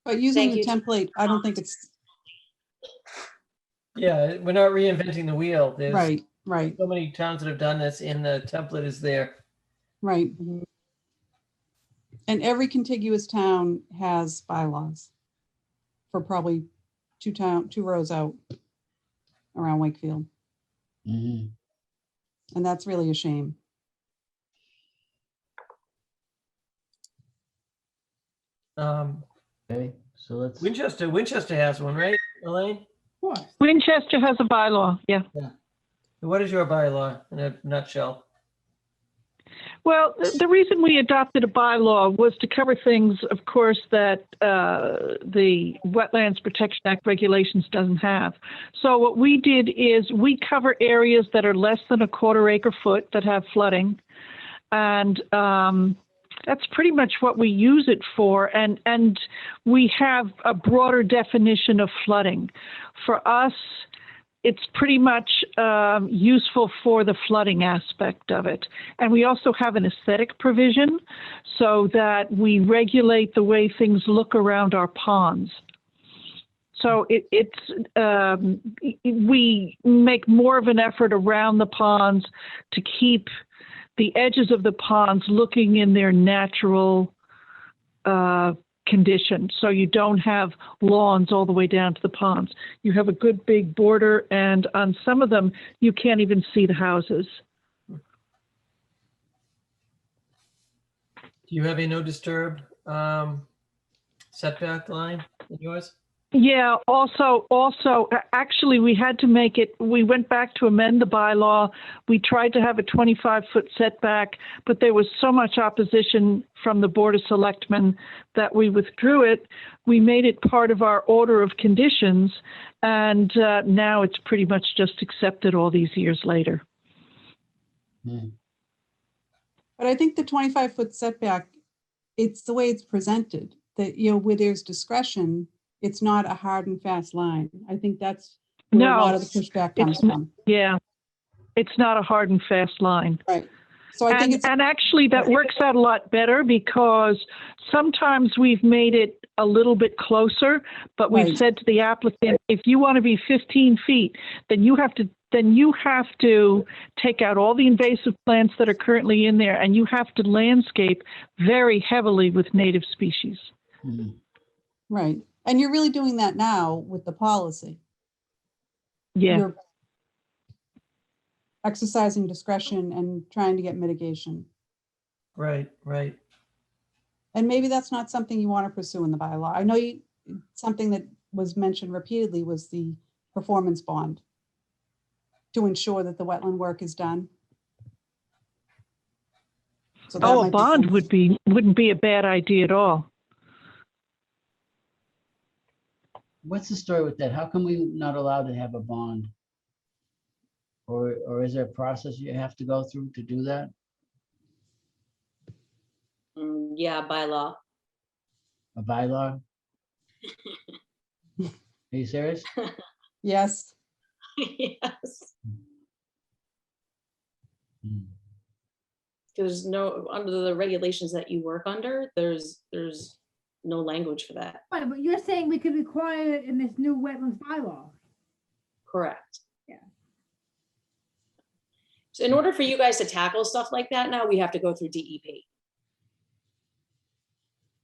But using Thank the you. template, I don't think it's, Yeah, we're not reinventing the wheel. There's right, so many towns that have done this, and the template is there. right. And every contiguous town has bylaws for probably two rows out around Wakefield. Mhm. And that's really a shame. Okay, so let's. Winchester has one, right, Elaine? Of course. Winchester has a bylaw, yeah. What is your bylaw in a nutshell? Well, the reason we adopted a bylaw was to cover things, of course, that the Wetlands Protection Act regulations doesn't have. So what we did is we cover areas that are less than a quarter acre foot that have flooding. And that's pretty much what we use it for. And we have a broader definition of flooding. For us, it's pretty much useful for the flooding aspect of it. And we also have an aesthetic provision so that we regulate the way things look around our ponds. So we make more of an effort around the ponds to keep the edges of the ponds looking in their natural condition. So you don't have lawns all the way down to the ponds. You have a good big border, and on some of them, you can't even see the houses. Do you have a no disturb setback line in yours? Yeah, also, actually, we had to make it, we went back to amend the bylaw. We tried to have a 25-foot setback, but there was so much opposition from the Board of Selectmen that we withdrew it. We made it part of our order of conditions, and now it's pretty much just accepted all these years later. But I think the 25-foot setback, it's the way it's presented, that, you know, where there's discretion, it's not a hard and fast line. I think that's where a lot of the pushback comes from. Yeah, it's not a hard and fast line. Right. So I think it's, and actually that works out a lot better because sometimes we've made it a little bit closer, but we've Right. said to the applicant, if you want to be 15 feet, then you have to take out all the invasive plants that are currently in there, and you have to landscape very heavily with native species. right. And you're really doing that now with the policy. Yeah. You're exercising discretion and trying to get mitigation. Right, right. And maybe that's not something you want to pursue in the bylaw. I know something that was mentioned repeatedly was the performance bond to ensure that the wetland work is done. So that Oh, might a be bond something. wouldn't be a bad idea at all. What's the story with that? How come we not allowed to have a bond? Or is there a process you have to go through to do that? Yeah, bylaw. A bylaw? Are you serious? Yes. Yes. Hmm. There's no, under the regulations that you work under, there's no language for that. Right, but you're saying we could require it in this new wetlands bylaw. Correct. Yeah. So in order for you guys to tackle stuff like that now, we have to go through DEP.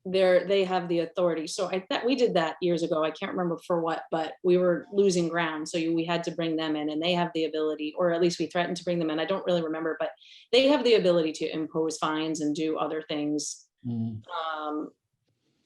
They have the authority. So I thought we did that years ago. I can't remember for what, but we were losing ground. So we had to bring them in, and they have the ability, or at least we threatened to bring them in. I don't really remember, but they have the ability to impose fines and do other things.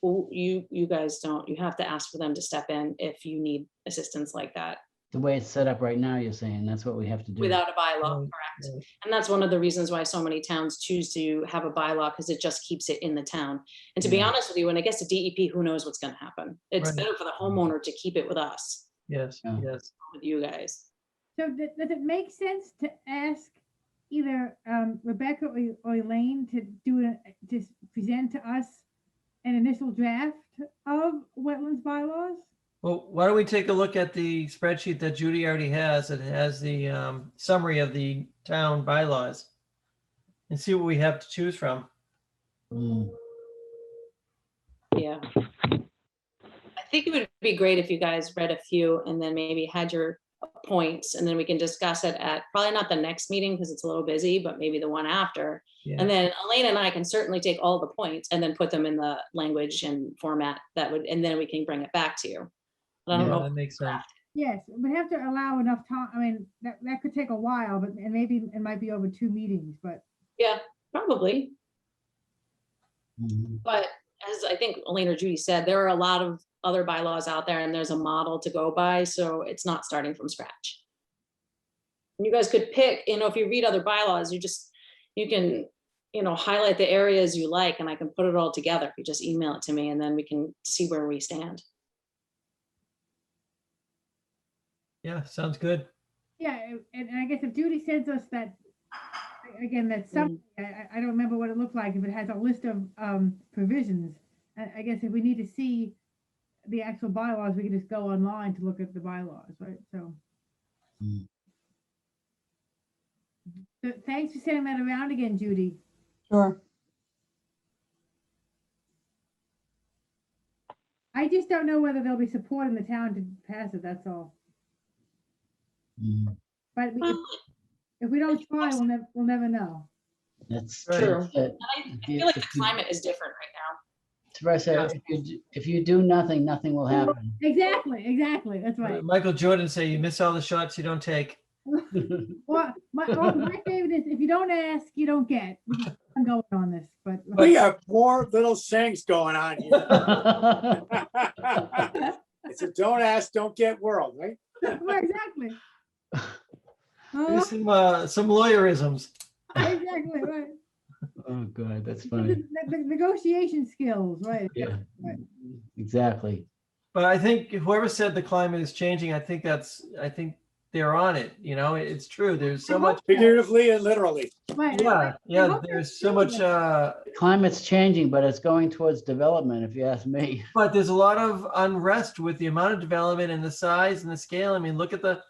You guys don't. You have to ask for them to step in if you need assistance like that. The way it's set up right now, you're saying that's what we have to do. Without a bylaw, Right, correct. right. And that's one of the reasons why so many towns choose to have a bylaw, because it just keeps it in the town. And to be Yeah. honest with you, when it gets to DEP, who knows what's gonna happen? It's Right. better for the homeowner to keep it with us, Yes, Yeah. yes. with you guys. So does it make sense to ask either Rebecca or Elaine to present to us an initial draft of wetlands bylaws? Well, why don't we take a look at the spreadsheet that Judy already has? It has the summary of the town bylaws and see what we have to choose from. Yeah. I think it would be great if you guys read a few and then maybe had your points, and then we can discuss it at probably not the next meeting because it's a little busy, but maybe the one after. Yeah. And then Elaine and I can certainly take all the points and then put them in the language and format and then we can bring it back to you. But I don't Yeah, know. that makes sense. Yes, we have to allow enough time. I mean, that could take a while, but and maybe it might be over 2 meetings, but Yeah, probably. But as I think Elaine or Judy said, there are a lot of other bylaws out there and there's a model to go by. So it's not starting from scratch. And you guys could pick, if you read other bylaws, you can, highlight the areas you like, and I can put it all together. You just email it to me and then we can see where we stand. Yeah, sounds good. yeah, and I guess if Judy sends us that, again, that summary, I don't remember what it looked like, if it has a list of provisions. I guess if we need to see the actual bylaws, we can just go online to look at the bylaws, right? So So thanks for sending that around again, Judy. Sure. I just don't know whether there'll be support in the town to pass it, that's all. Mm, But if we don't try, we'll never know. That's True. that's it. I feel like the climate is different right now. Teresa, if you do nothing, nothing will happen. Exactly, that's right. Michael Jordan say you miss all the shots you don't take. Or my favorite is, if you don't ask, you don't get. I'm going on this, but. We have more little sayings going on here. It's a don't ask, don't get world, right? Right, exactly. There's some lawyerisms. Exactly, right. Oh, God, that's funny. The negotiation skills, right. Yeah, Right. exactly. But I think whoever said the climate is changing, I think they're on it. You know, it's true. There's so much. Figuratively and literally. Right. Yeah. There's so much. Climate's changing, but it's going towards development, if you ask me. But there's a lot of unrest with the amount of development and the size and the scale. I mean, look at the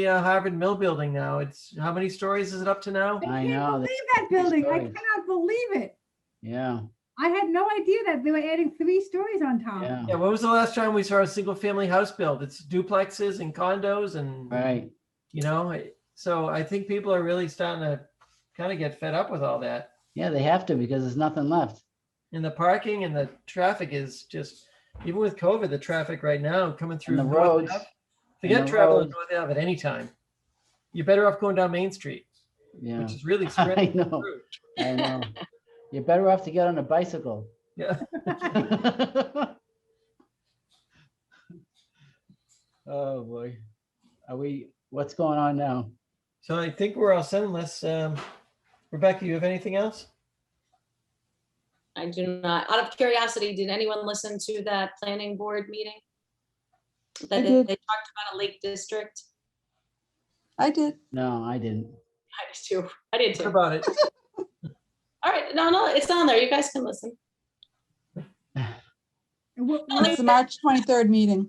Harvard Mill building now. It's how many stories is it up to now? I can't know. believe that building. I stories. cannot believe it. Yeah, I had no idea that they were adding 3 stories on top. yeah, Yeah. When was the last time we saw a single family house built? It's duplexes and condos and, right. you know, so I think people are really starting to kind of get fed up with all that. Yeah, they have to because there's nothing left. And the parking and the traffic is just, even with COVID, the traffic right now coming through. And the North roads. Ave, forget the traveling roads. North Ave at any time. You're better off going down Main Street, Yeah, which is really I spreading. know. I know. You're better off to get on a bicycle. Yeah. Oh, boy. What's going on now? So I think we're all set unless, Rebecca, you have anything else? I do not. Out of curiosity, did anyone listen to that planning board meeting? I That they did. talked about a lake district? I did. No, I didn't. I did too. I did What too. about it? All right, no, it's on there. You guys can listen. It's the March 23rd meeting.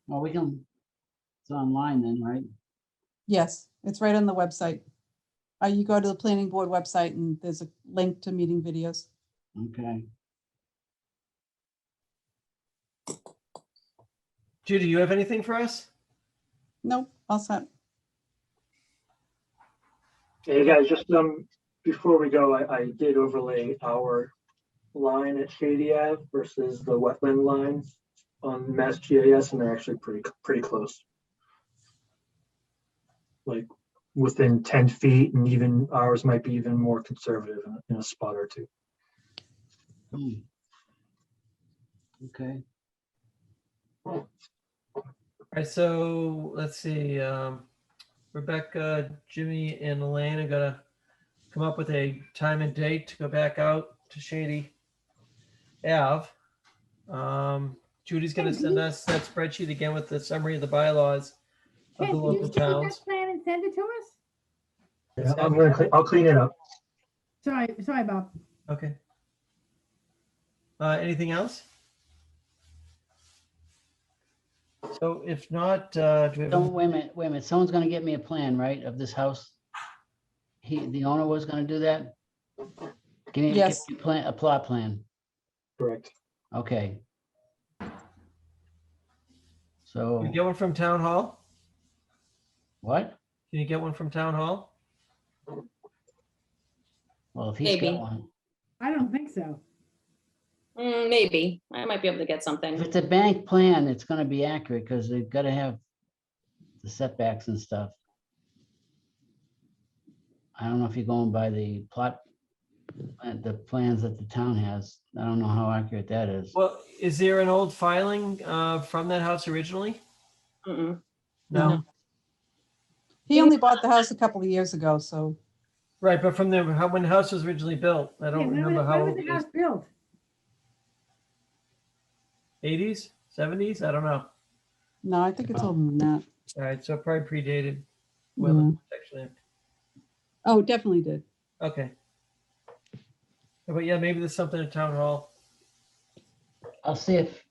Well, it's online then, right? Yes, it's right on the website. You go to the planning board website and there's a link to meeting videos. Okay. Judy, you have anything for us? Nope, all set. Hey guys, just before we go, I did overlay our line at Shady Ave versus the wetland line on Mass GIS, and they're actually pretty close. Like within 10 feet, and even ours might be even more conservative in a spot or two. Hmm. Okay. All right, so let's see. Rebecca, Jimmy, and Elaine are gonna come up with a time and date to go back out to Shady Ave. Judy's gonna send us that spreadsheet again with the summary of the bylaws of Ken, the can you local take towns. that plan and send it to us? Yeah, I'll clean it up. Sorry, Bob. Okay. Anything else? So if not, do we have? Don't, wait a minute. Someone's gonna get me a plan, right, of this house? The owner was gonna do that? Give me Yes. a plot plan. Correct. Okay. Can So, you get one from town hall? what? Can you get one from town hall? Well, if he's Maybe. got one. I don't think so. Maybe. I might be able to get If something. it's a bank plan, it's gonna be accurate because they've gotta have the setbacks and stuff. I don't know if you're going by the plot, the plans that the town has. I don't know how accurate that is. Well, is there an old filing from that house originally? Mm-mm. No. He only bought the house a couple of years ago, so Right, but from when the house was originally built, I don't remember how When was old the it house is. built? 80s, 70s? I don't know. no, I think it's older than that. All right, so it probably predated Yeah. Wetland Protection Act. Oh, definitely did. Okay. But yeah, maybe there's something at town hall. I'll see if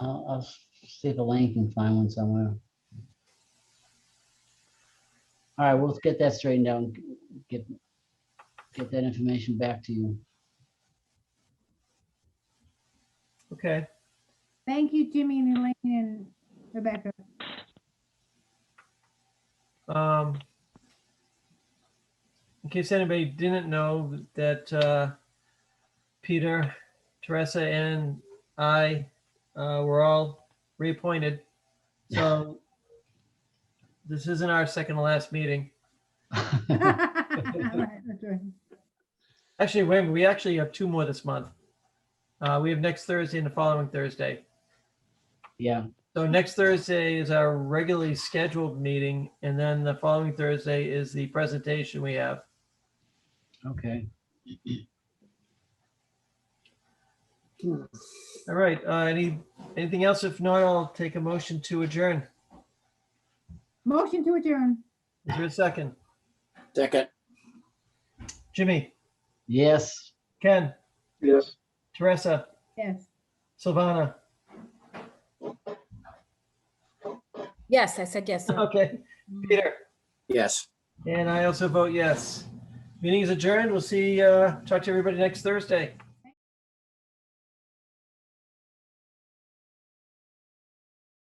I'll see if Elaine can find one somewhere. All right, we'll get that straightened out and get that information back to you. Okay. Thank you, Jimmy and Elaine and Rebecca. In case anybody didn't know that Peter, Teresa, and I were all reappointed. So this isn't our second to last meeting. Right, that's right. Actually, wait a minute, we actually have 2 more this month. We have next Thursday and the following Thursday. Yeah, So next Thursday is our regularly scheduled meeting, and then the following Thursday is the presentation we have. okay. All right, anything else? If not, I'll take a motion to adjourn. Motion to adjourn. Is there a second? Second, Jimmy, Yes. Ken, Yes. Teresa, Yes. Silvana. Yes, I said yes. Okay, Peter. yes. And I also vote yes. Meeting is adjourned. We'll see, talk to everybody next Thursday.